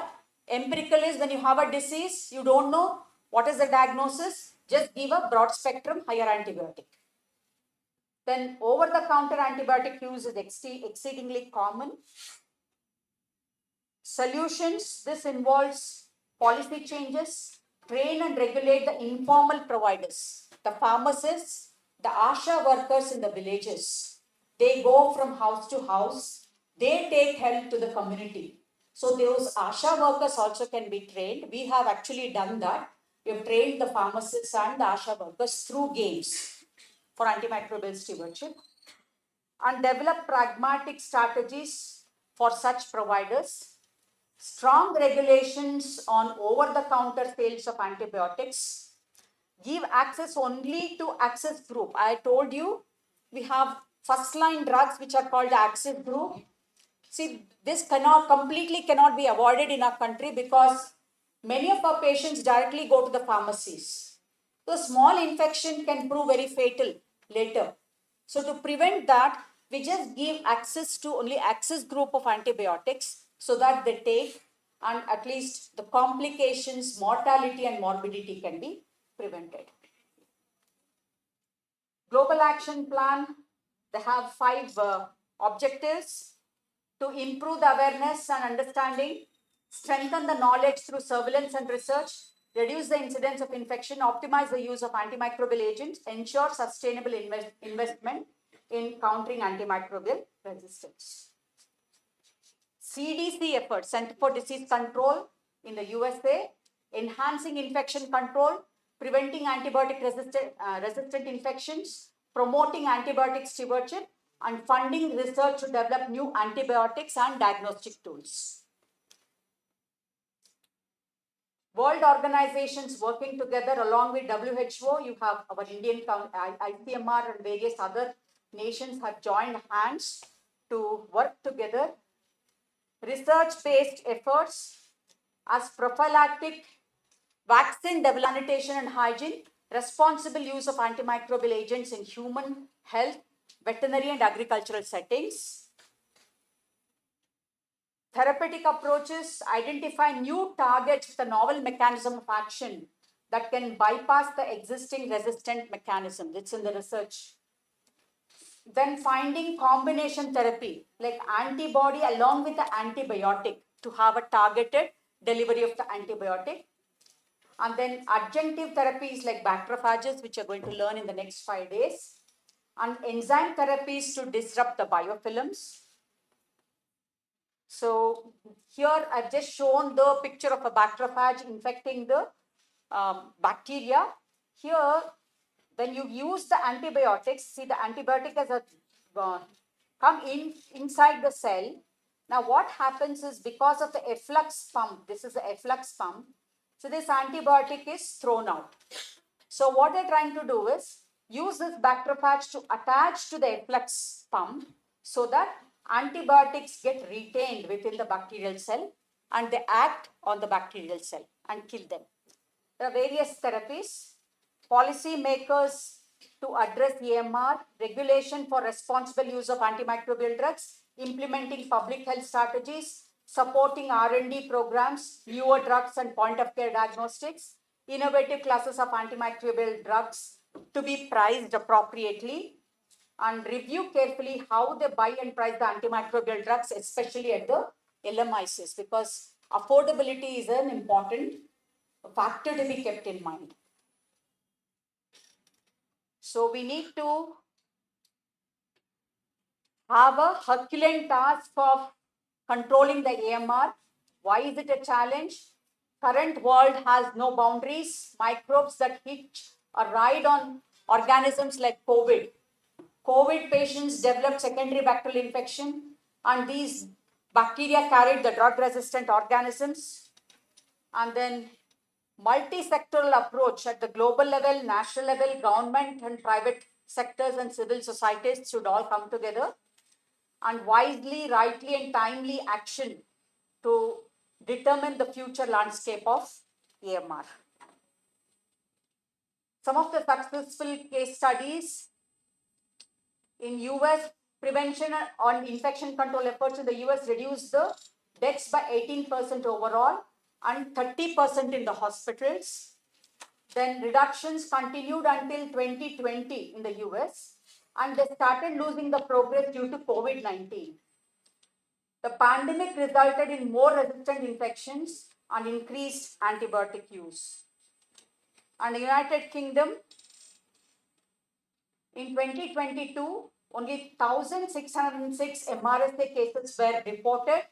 empirical is when you have a disease, you don't know what is the diagnosis, just give a broad spectrum higher antibiotic. Then over-the-counter antibiotic use is exceedingly common. Solutions, this involves policy changes, train and regulate the informal providers, the pharmacists, the ASHA workers in the villages. They go from house to house, they take help to the community. So those ASHA workers also can be trained. We have actually done that. We have trained the pharmacists and the ASHA workers through games for antimicrobial stewardship, and develop pragmatic strategies for such providers. Strong regulations on over-the-counter sales of antibiotics. Give access only to access group. I told you we have first-line drugs which are called access group. See, this completely cannot be avoided in our country because many of our patients directly go to the pharmacies. So small infection can prove very fatal later. So to prevent that, we just give access to only access group of antibiotics so that they take, and at least the complications, mortality and morbidity can be prevented. Global Action Plan, they have 5 objectives: to improve the awareness and understanding, strengthen the knowledge through surveillance and research, reduce the incidence of infection, optimize the use of antimicrobial agents, ensure sustainable investment in countering antimicrobial resistance. CDC efforts, Center for Disease Control in the USA, enhancing infection control, preventing antibiotic resistant infections, promoting antibiotic stewardship, and funding research to develop new antibiotics and diagnostic tools. World organizations working together along with WHO, you have our Indian ICMR and various other nations have joined hands to work together. Research-based efforts as prophylactic vaccine development, sanitation and hygiene, responsible use of antimicrobial agents in human health, veterinary and agricultural settings. Therapeutic approaches identify new targets with a novel mechanism of action that can bypass the existing resistant mechanism. It's in the research. Then finding combination therapy like antibody along with the antibiotic to have a targeted delivery of the antibiotic. And then adjunctive therapies like bacteriophages, which you're going to learn in the next 5 days. And enzyme therapies to disrupt the biofilms. So here I've just shown the picture of a bacteriophage infecting the bacteria. Here, when you use the antibiotics, see the antibiotic has come inside the cell. Now what happens is because of the efflux pump, this is the efflux pump, so this antibiotic is thrown out. So what they're trying to do is use this bacteriophage to attach to the efflux pump so that antibiotics get retained within the bacterial cell and they act on the bacterial cell and kill them. There are various therapies. Policy makers to address AMR, regulation for responsible use of antimicrobial drugs, implementing public health strategies, supporting R&D programs, newer drugs and point-of-care diagnostics, innovative classes of antimicrobial drugs to be priced appropriately, and review carefully how they buy and price the antimicrobial drugs, especially at the LMICs, because affordability is an important factor to be kept in mind. So we need to have a Herculean task of controlling the AMR. Why is it a challenge? Current world has no boundaries. Microbes that hitch or ride on organisms like COVID. COVID patients developed secondary bacterial infection, and these bacteria carried the drug-resistant organisms. And then multi-sectoral approach at the global level, national level, government and private sectors and civil societies should all come together, and wisely, rightly and timely action to determine the future landscape of AMR. Some of the successful case studies in US, prevention on infection control efforts in the US reduced the deaths by 18% overall and 30% in the hospitals. Then reductions continued until 2020 in the US, and they started losing the progress due to COVID-19. The pandemic resulted in more resistant infections and increased antibiotic use. And the United Kingdom, in 2022, only 1,606 MRSA cases were reported,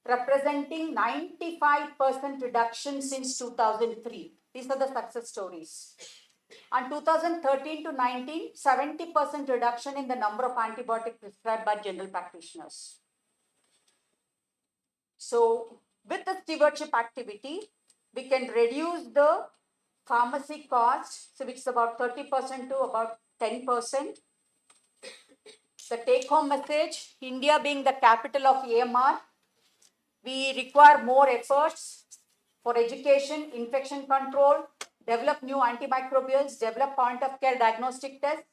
representing 95% reduction since 2003. These are the success stories. And 2013 to 19, 70% reduction in the number of antibiotics prescribed by general practitioners. So with the stewardship activity, we can reduce the pharmacy cost, so which is about 30% to about 10%. The take-home message, India being the capital of AMR, we require more efforts for education, infection control, develop new antimicrobials, develop point-of-care diagnostic tests,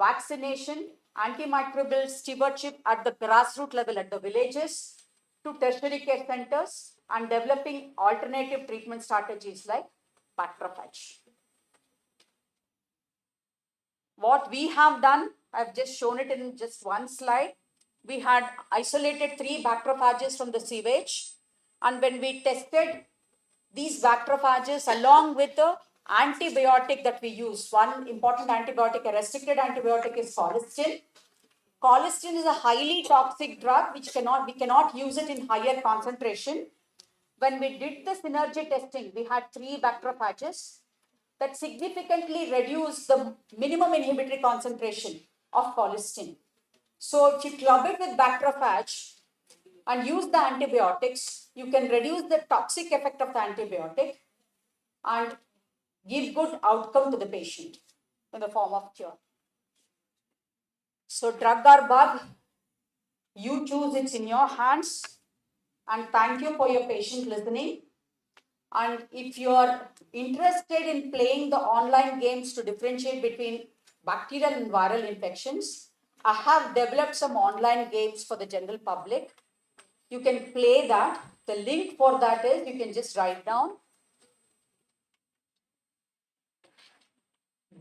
vaccination, antimicrobial stewardship at the grassroots level at the villages to tertiary care centers, and developing alternative treatment strategies like bacteriophage. What we have done, I've just shown it in just one slide. We had isolated 3 bacteriophages from the sewage, and when we tested these bacteriophages along with the antibiotic that we use, one important antibiotic, a restricted antibiotic, is colistin. Colistin is a highly toxic drug which we cannot use it in higher concentration. When we did the synergy testing, we had 3 bacteriophages that significantly reduced the minimum inhibitory concentration of colistin. So if you club it with bacteriophage and use the antibiotics, you can reduce the toxic effect of the antibiotic and give good outcome to the patient in the form of cure. So drug or bug, you choose, it's in your hands. And thank you for your patient listening. And if you are interested in playing the online games to differentiate between bacterial and viral infections, I have developed some online games for the general public. You can play that. The link for that is, you can just write down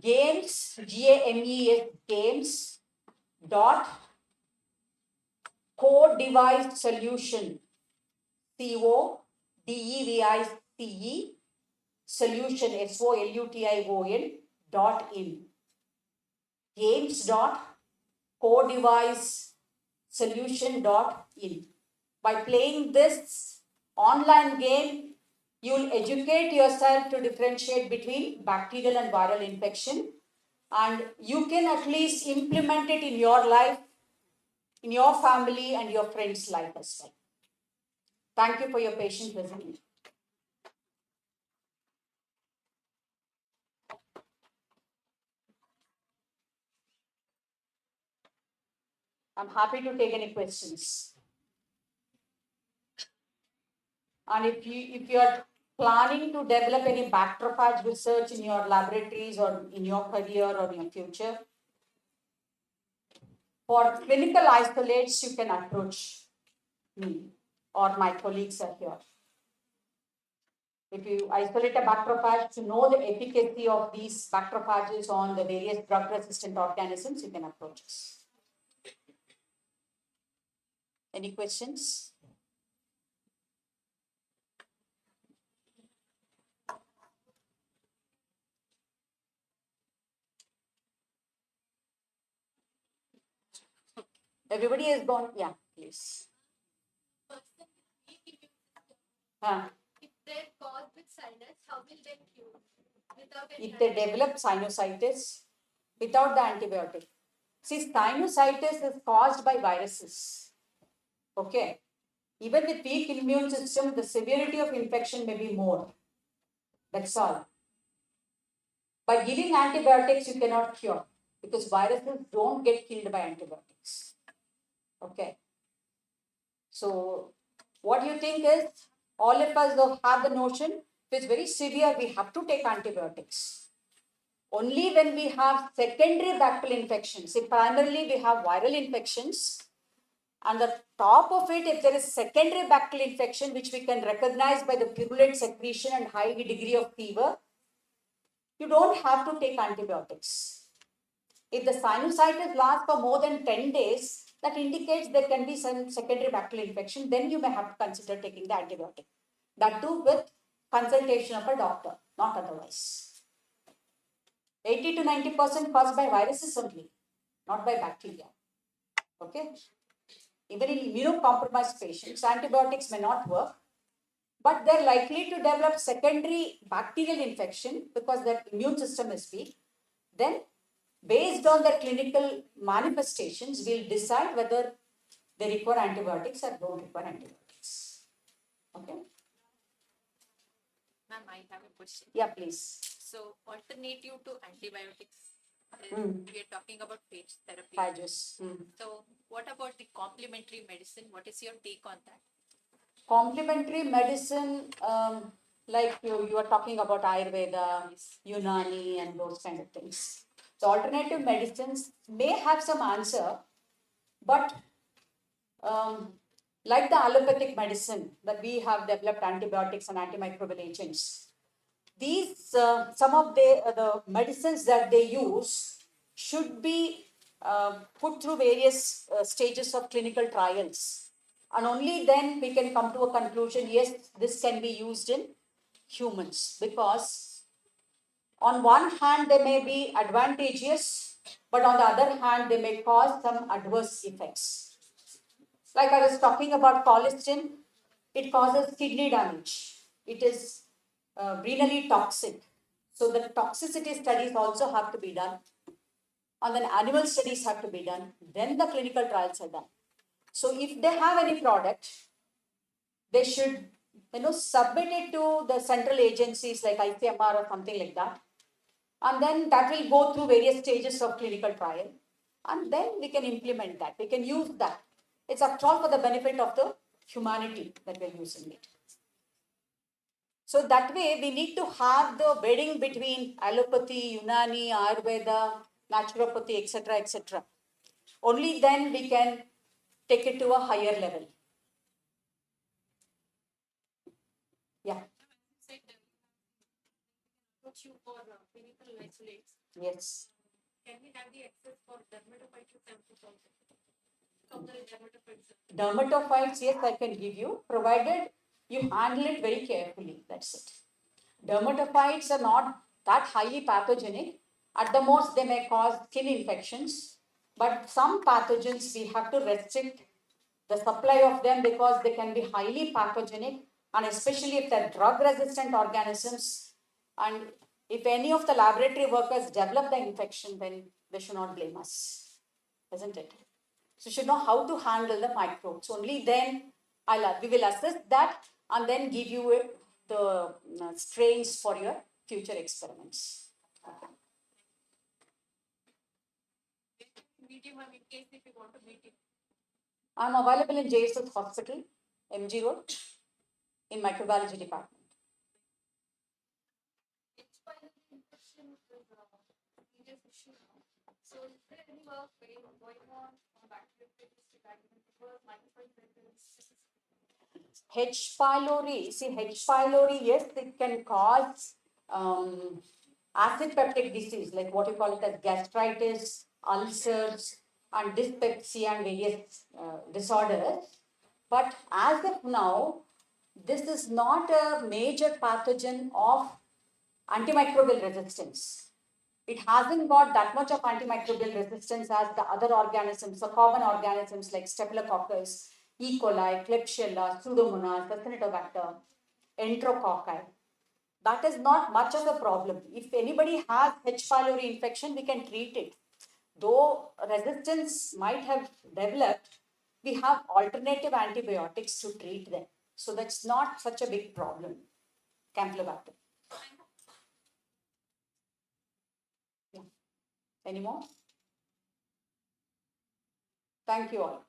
games, GAMES, games dot co-device solution, CODEVICE solution, SOLUTION .in. Games dot co-device solution .in. By playing this online game, you'll educate yourself to differentiate between bacterial and viral infection, and you can at least implement it in your life, in your family and your friends' life as well. Thank you for your patient listening. I'm happy to take any questions. And if you are planning to develop any bacteriophage research in your laboratories or in your career or in your future, for clinical isolates, you can approach me or my colleagues are here. If you isolate a bacteriophage to know the efficacy of these bacteriophages on the various drug-resistant organisms, you can approach us. Any questions? Everybody has gone, yeah, please. If they're caused with sinus, how will they cure? If they develop sinusitis without the antibiotic. See, sinusitis is caused by viruses. Okay. Even with weak immune system, the severity of infection may be more. That's all. By giving antibiotics, you cannot cure because viruses don't get killed by antibiotics. Okay. So, what you think is, all of us have the notion, if it's very severe, we have to take antibiotics. Only when we have secondary bacterial infections, see, primarily we have viral infections, and the top of it, if there is secondary bacterial infection, which we can recognize by the purulent secretion and high degree of fever, you don't have to take antibiotics. If the sinusitis lasts for more than 10 days, that indicates there can be some secondary bacterial infection, then you may have to consider taking the antibiotic. That too with consultation of a doctor, not otherwise. 80 to 90% caused by viruses only, not by bacteria. Okay? Even in immunocompromised patients, antibiotics may not work, but they're likely to develop secondary bacterial infection because their immune system is weak. Then, based on their clinical manifestations, we'll decide whether they require antibiotics or don't require antibiotics. Okay? Ma'am, I have a question. Yeah, please. So, alternative to antibiotics, is we are talking about phage therapy. Phages. So, what about the complementary medicine? What is your take on that? Complementary medicine, like you are talking about Ayurveda, Unani, and those kind of things. So alternative medicines may have some answer, but like the allopathic medicine that we have developed antibiotics and antimicrobial agents, these some of the medicines that they use should be put through various stages of clinical trials, and only then we can come to a conclusion, yes, this can be used in humans, because on one hand they may be advantageous, but on the other hand they may cause some adverse effects. Like I was talking about colistin, it causes kidney damage. It is renally toxic. So the toxicity studies also have to be done. And then animal studies have to be done. Then the clinical trials are done. So if they have any product, they should, submit it to the central agencies like ICMR or something like that. And then that will go through various stages of clinical trial. And then we can implement that. We can use that. It's after all for the benefit of the humanity that we're using it. So that way we need to have the wedding between allopathy, Unani, Ayurveda, naturopathy, etc., etc. Only then we can take it to a higher level. Yeah. Said approach you for clinical isolates. Yes. Can we have the access for dermatophytes samples also? From the dermatophytes. Dermatophytes, yes, I can give you, provided you handle it very carefully. That's it. Dermatophytes are not that highly pathogenic. At the most, they may cause skin infections, but some pathogens we have to restrict the supply of them because they can be highly pathogenic, and especially if they're drug resistant organisms. And if any of the laboratory workers develop the infection, then they should not blame us, isn't it? So you should know how to handle the microbes. Only then we will assess that and then give you the strains for your future experiments. Meet him in case if you want to meet him. I'm available in JSS Hospital, MG Road, in microbiology department. So is there any work going on bacteriophages regarding H. pylori, see H. pylori, yes, it can cause acid peptic disease, like what you call it as gastritis, ulcers, and dyspepsia and various disorders. But as of now, this is not a major pathogen of antimicrobial resistance. It hasn't got that much of antimicrobial resistance as the other organisms, the common organisms like Staphylococcus, E. coli, Klebsiella, Pseudomonas, Acinetobacter, Enterococci. That is not much of a problem. If anybody has H. pylori infection, we can treat it. Though resistance might have developed, we have alternative antibiotics to treat them. So that's not such a big problem. Campylobacter. Yeah. Any more? Thank you all.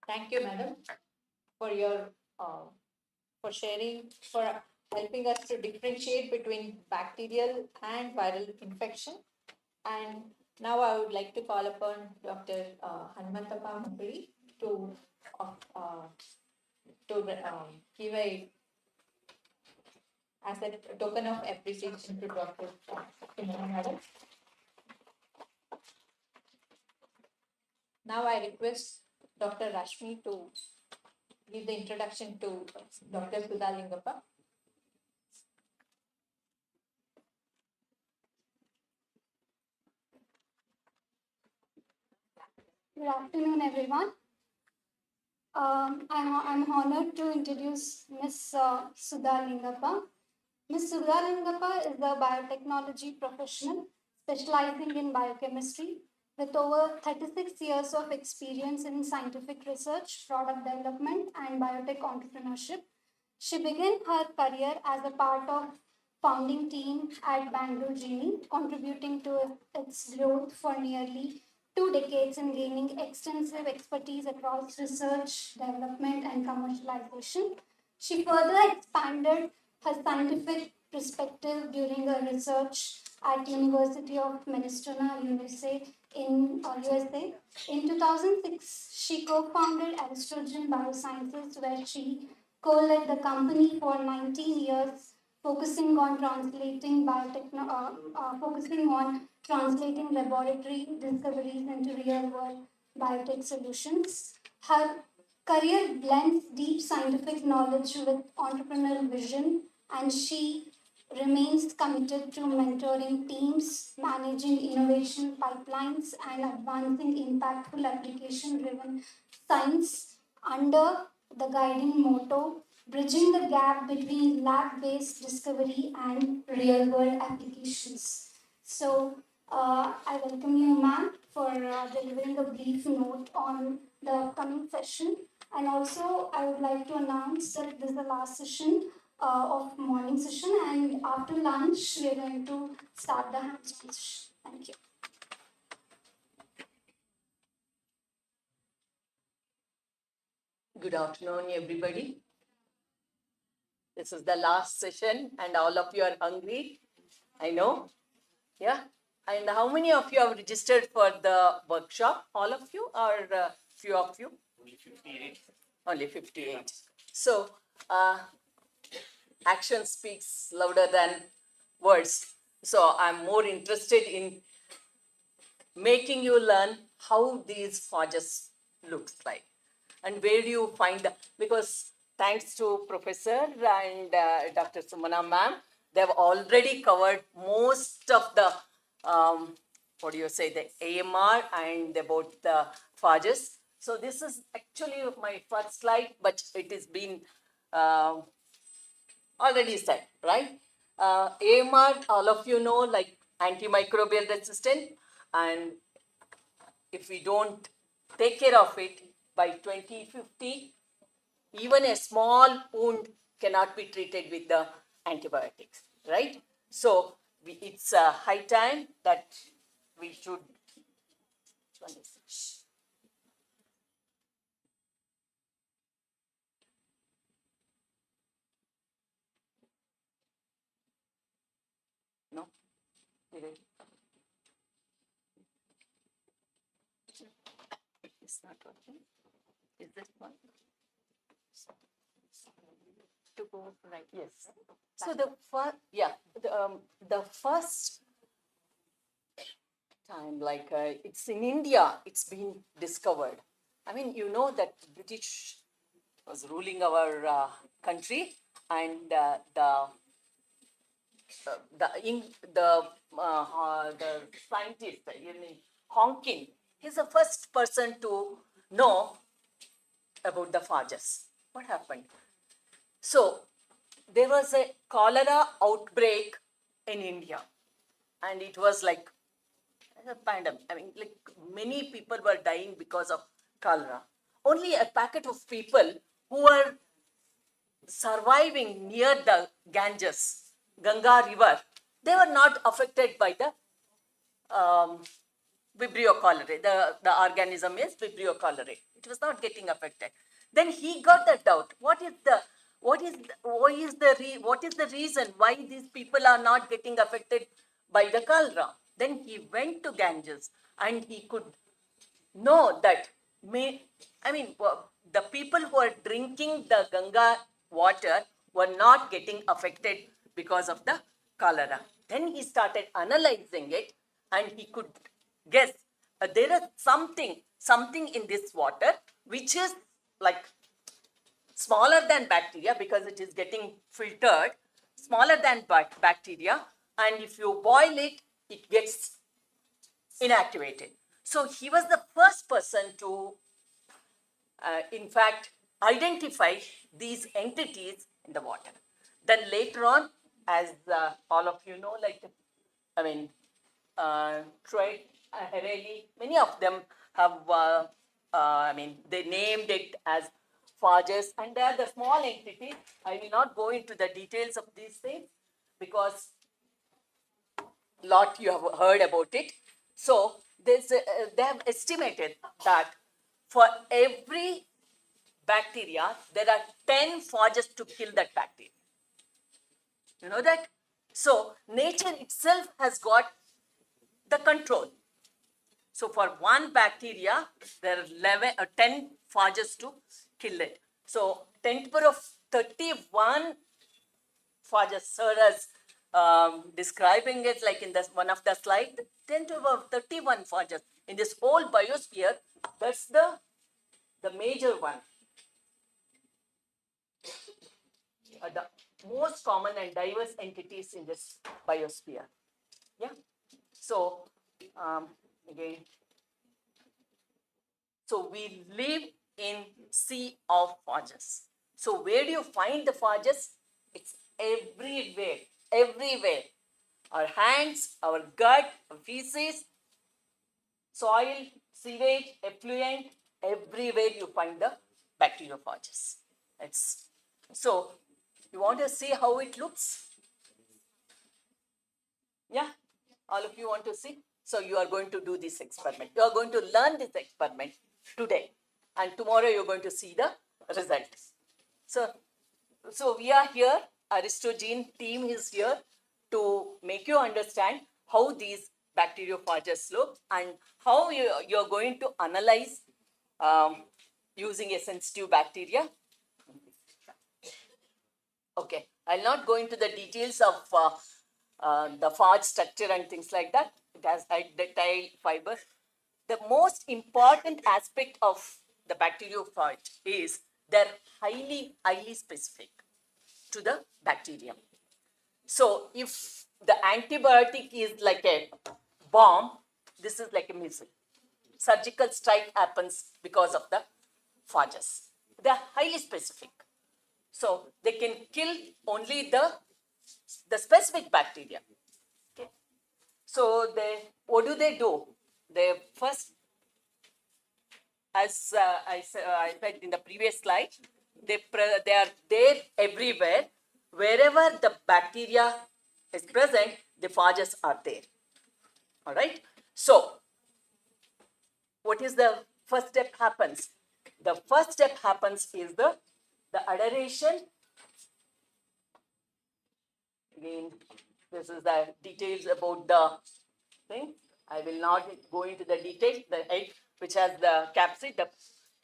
Thank you, madam, for your for sharing, for helping us to differentiate between bacterial and viral infection. And now I would like to call upon Dr. Hanumantappa Mukuri to give a as a token of appreciation to Dr. Madam. Now I request Dr. Rashmi to give the introduction to Dr. Sudha Lingappa. Good afternoon, everyone. I'm honored to introduce Ms. Sudha Lingappa. Ms. Sudha Lingappa is a biotechnology professional specializing in biochemistry with over 36 years of experience in scientific research, product development, and biotech entrepreneurship. She began her career as a part of founding team at Bangalore Genie, contributing to its growth for nearly 2 decades in gaining extensive expertise across research, development, and commercialization. She further expanded her scientific perspective during her research at University of Minnesota, USA. In 2006, she co-founded Estrogen Biosciences, where she co-led the company for 19 years, focusing on translating laboratory discoveries into real-world biotech solutions. Her career blends deep scientific knowledge with entrepreneurial vision, and she remains committed to mentoring teams, managing innovation pipelines, and advancing impactful application driven science under the guiding motto bridging the gap between lab based discovery and real world applications. So, I welcome you, ma'am, for delivering a brief note on the upcoming session. And also, I would like to announce that this is the last session of morning session, and after lunch, we are going to start the hands-on session. Thank you. Good afternoon, everybody. This is the last session, and all of you are hungry. I know. Yeah. And how many of you have registered for the workshop? All of you, or few of you? Only 58. Only 58. So, action speaks louder than words. So, I'm more interested in making you learn how these phages looks like and where do you find the, because thanks to Professor and Dr. Sumana ma'am, they've already covered most of the what do you say, the AMR and about the phages. So this is actually my first slide, but it has been already said, right? AMR, all of you know, like antimicrobial resistant, and if we don't take care of it by 2050, even a small wound cannot be treated with the antibiotics, right? So it's a high time that we should. Which one is it? No? Did it? It's not working. Is this one? To go right, yes. So the first, yeah, the first time, like it's in India, it's been discovered. I mean, you know that British was ruling our country, and the scientist Hawking, he's the first person to know about the phages. What happened? So there was a cholera outbreak in India, and it was like a pandemic. I mean, like many people were dying because of cholera. Only a packet of people who were surviving near the Ganges, Ganga river, they were not affected by the Vibrio cholerae. The organism is Vibrio cholerae. It was not getting affected. Then he got the doubt. What is the reason why these people are not getting affected by the cholera? Then he went to Ganges and he could know that the people who are drinking the Ganga water were not getting affected because of the cholera. Then he started analyzing it and he could guess there is something in this water which is like smaller than bacteria because it is getting filtered, smaller than bacteria, and if you boil it, it gets inactivated. So he was the first person to, in fact, identify these entities in the water. Then later on, as all of you know, Troy, Hareli, many of them have, they named it as phages, and they are the small entities. I will not go into the details of these things because lot you have heard about it. So they have estimated that for every bacteria, there are 10 phages to kill that bacteria. You know that? So nature itself has got the control. So for one bacteria, there are 10 phages to kill it. So 10 to the power of 31 phages, sir is describing it like in this one of the slide, 10 to the power of 31 phages in this whole biosphere. That's the major one. The most common and diverse entities in this biosphere. Yeah. So again, so we live in sea of phages. So where do you find the phages? It's everywhere, everywhere. Our hands, our gut, our feces, soil, sewage, effluent, everywhere you find the bacteriophages. It's so you want to see how it looks? Yeah, all of you want to see? So you are going to do this experiment. You are going to learn this experiment today, and tomorrow you're going to see the result. So we are here, Aristogene team is here to make you understand how these bacteriophages look and how you're going to analyze using a sensitive bacteria. Okay, I'll not go into the details of the phage structure and things like that. It has a ductile fiber. The most important aspect of the bacteriophage is they're highly, highly specific to the bacterium. So if the antibiotic is like a bomb, this is like a missile. Surgical strike happens because of the phages. They're highly specific. So they can kill only the specific bacteria. Okay. So what do? They first, as I said in the previous slide, they are there everywhere. Wherever the bacteria is present, the phages are there. All right. So what is the first step happens? The first step happens is the adoration. Again, this is the details about the thing. I will not go into the details. The egg, which has the capsid, the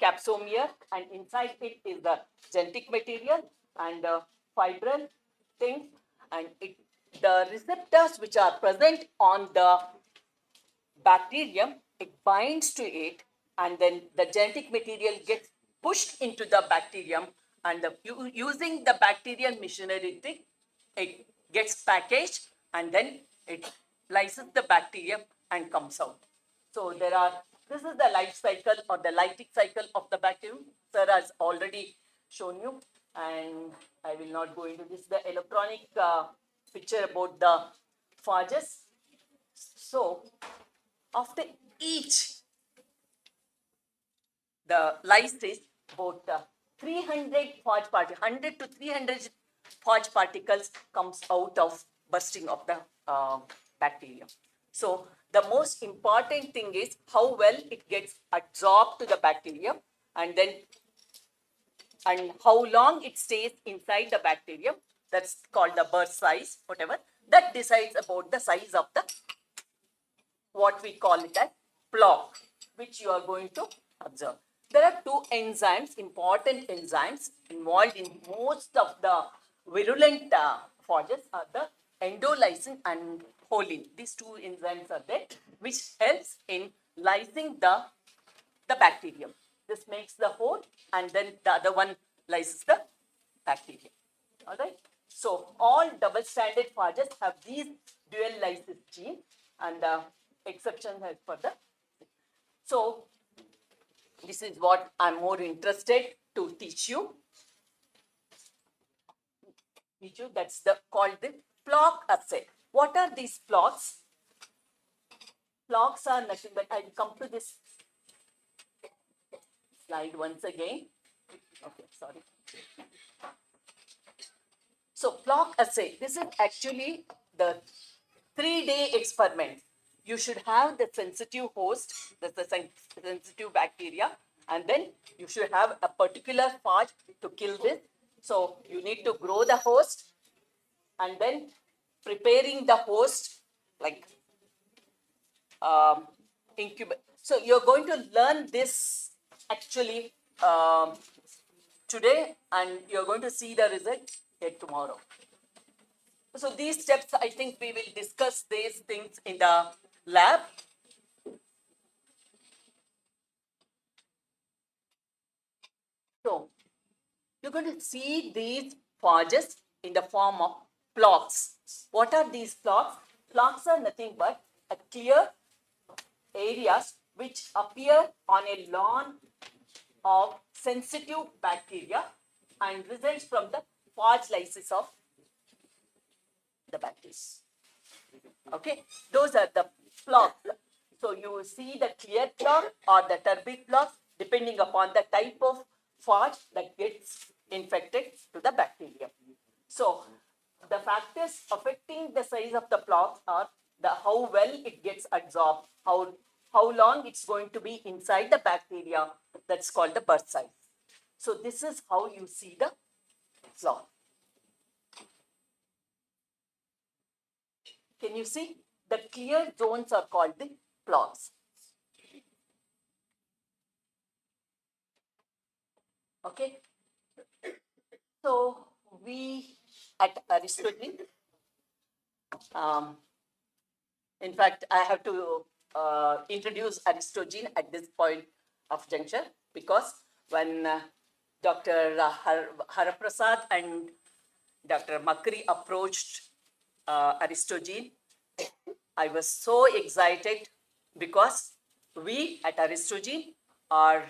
capsomere, and inside it is the genetic material and the fibril thing, and the receptors which are present on the bacterium, it binds to it, and then the genetic material gets pushed into the bacterium, and using the bacterial machinery, it gets packaged, and then it lyses the bacterium and comes out. So this is the life cycle or the lytic cycle of the bacterium. Sir has already shown you, and I will not go into this. The electronic picture about the phages. So after each, the lysis, about 300 phage particles, 100 to 300 phage particles comes out of bursting of the bacterium. So the most important thing is how well it gets absorbed to the bacterium, and how long it stays inside the bacterium. That's called the burst size, whatever. That decides about the size of the, what we call it as block, which you are going to observe. There are two enzymes, important enzymes involved in most of the virulent phages are the endolysin and choline. These two enzymes are there, which helps in lysing the bacterium. This makes the whole, and then the other one lyses the bacterium. All right. So all double-stranded phages have these dual lysis gene, and the exception is for the. So this is what I'm more interested to teach you. That's called the flock assay. What are these flocks? Flocks are nothing but, I'll come to this slide once again. Okay, sorry. So flock assay, this is actually the 3-day experiment. you should have the sensitive host, that's the sensitive bacteria, and then you should have a particular part to kill this. So you need to grow the host and then preparing the host like incubate. So you're going to learn this actually today, and you're going to see the result yet tomorrow. So these steps, I think we will discuss these things in the lab. So you're going to see these phages in the form of plaques. What are these plaques? Plaques are nothing but a clear areas which appear on a lawn of sensitive bacteria and results from the phage lysis of the bacteria. Okay, those are the plaques. So you see the clear plaque or the turbid plaque depending upon the type of phage that gets infected to the bacteria. So the factors affecting the size of the plaque are how well it gets absorbed, how long it's going to be inside the bacteria. That's called the burst size. So this is how you see the plaque. Can you see? The clear zones are called the plaques. Okay. So we at Aristotle, in fact, I have to introduce Aristotle at this point of juncture because when Dr. Haraprasad and Dr. Makri approached Aristotle, I was so excited because we at Aristotle are,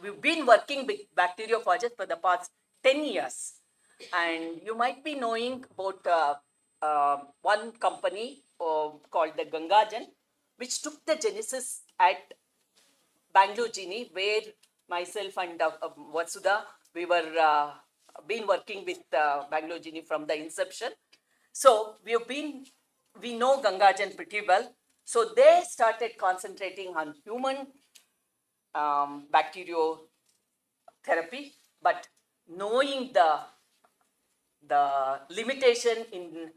we've been working with bacteriophages for the past 10 years. And you might be knowing about one company called the Gangajan, which took the genesis at Bangalore, where myself and Vasudha, we were been working with Bangalore from the inception. So we know Gangajan pretty well. So they started concentrating on human bacteriotherapy, but knowing the limitation in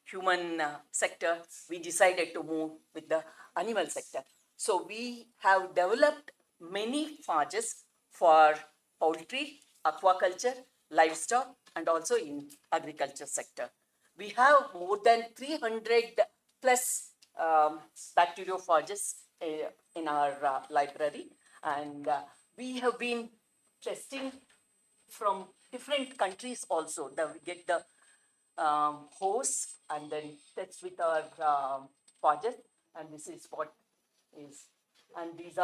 human sector, we decided to move with the animal sector. So we have developed many phages for poultry, aquaculture, livestock, and also in agriculture sector. We have more than 300 plus bacteriophages in our library, and we have been testing from different countries also. We get the host and then test with our phages, and this is what is, and this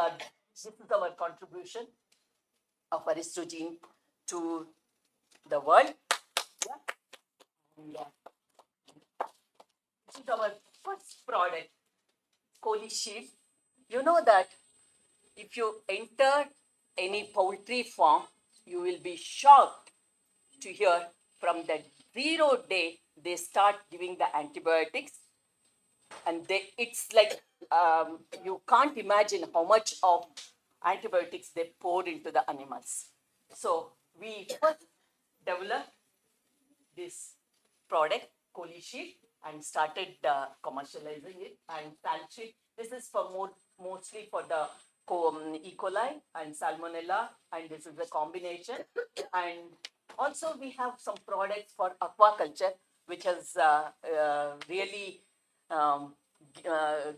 is our contribution of Aristotle to the world. Yeah. And, this is our first product, Kaul sheet. You know that if you enter any poultry farm, you will be shocked to hear from the 0 day they start giving the antibiotics, and it's like you can't imagine how much of antibiotics they poured into the animals. So we first developed this product, Kaul sheet, and started commercializing it and sal sheet. This is for mostly for the E. coli and Salmonella, and this is a combination. And also we have some products for aquaculture, which has really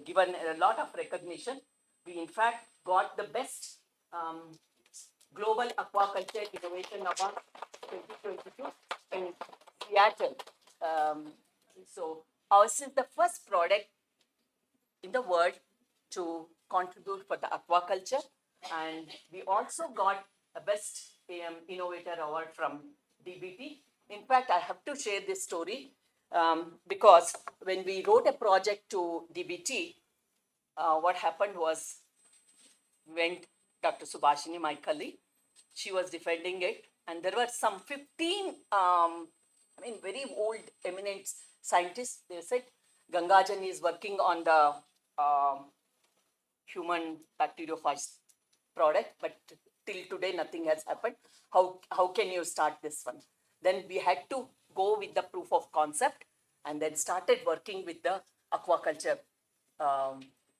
given a lot of recognition. We in fact got the best Global Aquaculture Innovation Award 2022 in Seattle. So ours is the first product in the world to contribute for the aquaculture, and we also got a best innovator award from DBT. In fact, I have to share this story because when we wrote a project to DBT, what happened was, went Dr. Subhashini, my colleague, she was defending it, and there were some 15 very old eminent scientists. They said Gangajan is working on the human bacteriophage product, but till today nothing has happened. How can you start this one? Then we had to go with the proof of concept and then started working with the aquaculture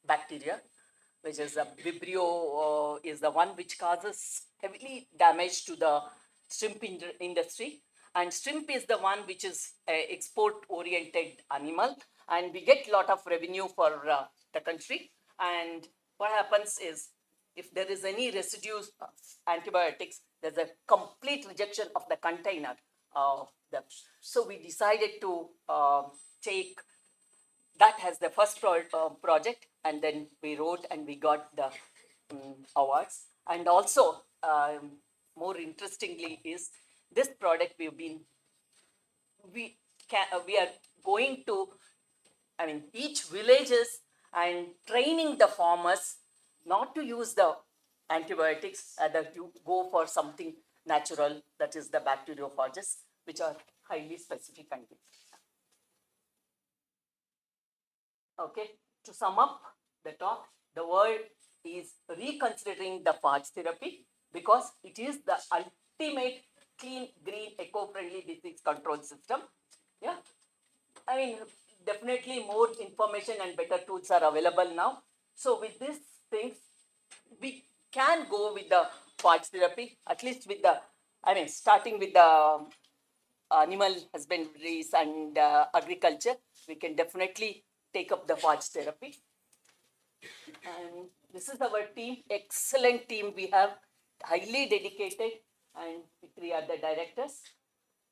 bacteria, which is the Vibrio is the one which causes heavily damage to the shrimp industry. And shrimp is the one which is export oriented animal, and we get a lot of revenue for the country. And what happens is, if there is any residues of antibiotics, there's a complete rejection of the container of them. So we decided to take that as the first project, and then we wrote and we got the awards. And also, more interestingly, is this product we are going to, I mean, each villages and training the farmers not to use the antibiotics, that you go for something natural, that is the bacteriophages, which are highly specific antibiotics. Okay, to sum up the talk, the world is reconsidering the phage therapy because it is the ultimate clean, green, eco-friendly disease control system. Yeah, I mean, definitely more information and better tools are available now. So with these things, we can go with the phage therapy, at least with the, I mean, starting with the animal husbandries and agriculture, we can definitely take up the phage therapy. And this is our team, excellent team we have, highly dedicated, and we are the directors.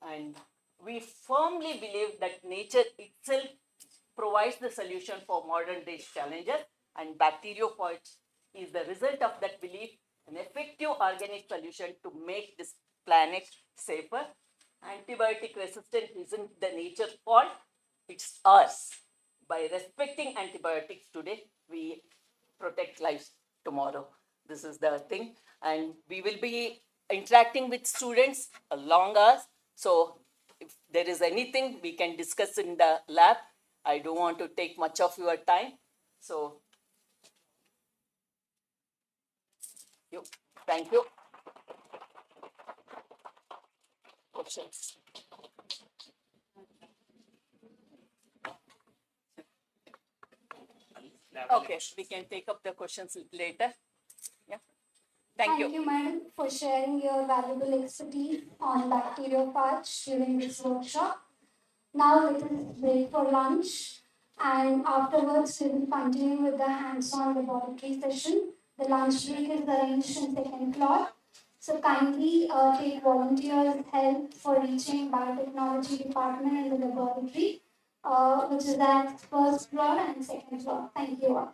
And we firmly believe that nature itself provides the solution for modern day challenges, and bacteriophage is the result of that belief, an effective organic solution to make this planet safer. Antibiotic resistance isn't the nature's fault, it's ours. By respecting antibiotics today, we protect lives tomorrow. This is the thing. And we will be interacting with students along us. So if there is anything we can discuss in the lab, I don't want to take much of your time. So, thank you. Questions? Okay, we can take up the questions later. Yeah. Thank you. Thank you, madam, for sharing your valuable expertise on bacteriophage during this workshop. Now let us break for lunch, and afterwards we will continue with the hands-on laboratory session. The lunch break is arranged in second floor. So kindly take volunteers' help for reaching biotechnology department in the laboratory, which is at first floor and second floor. Thank you all.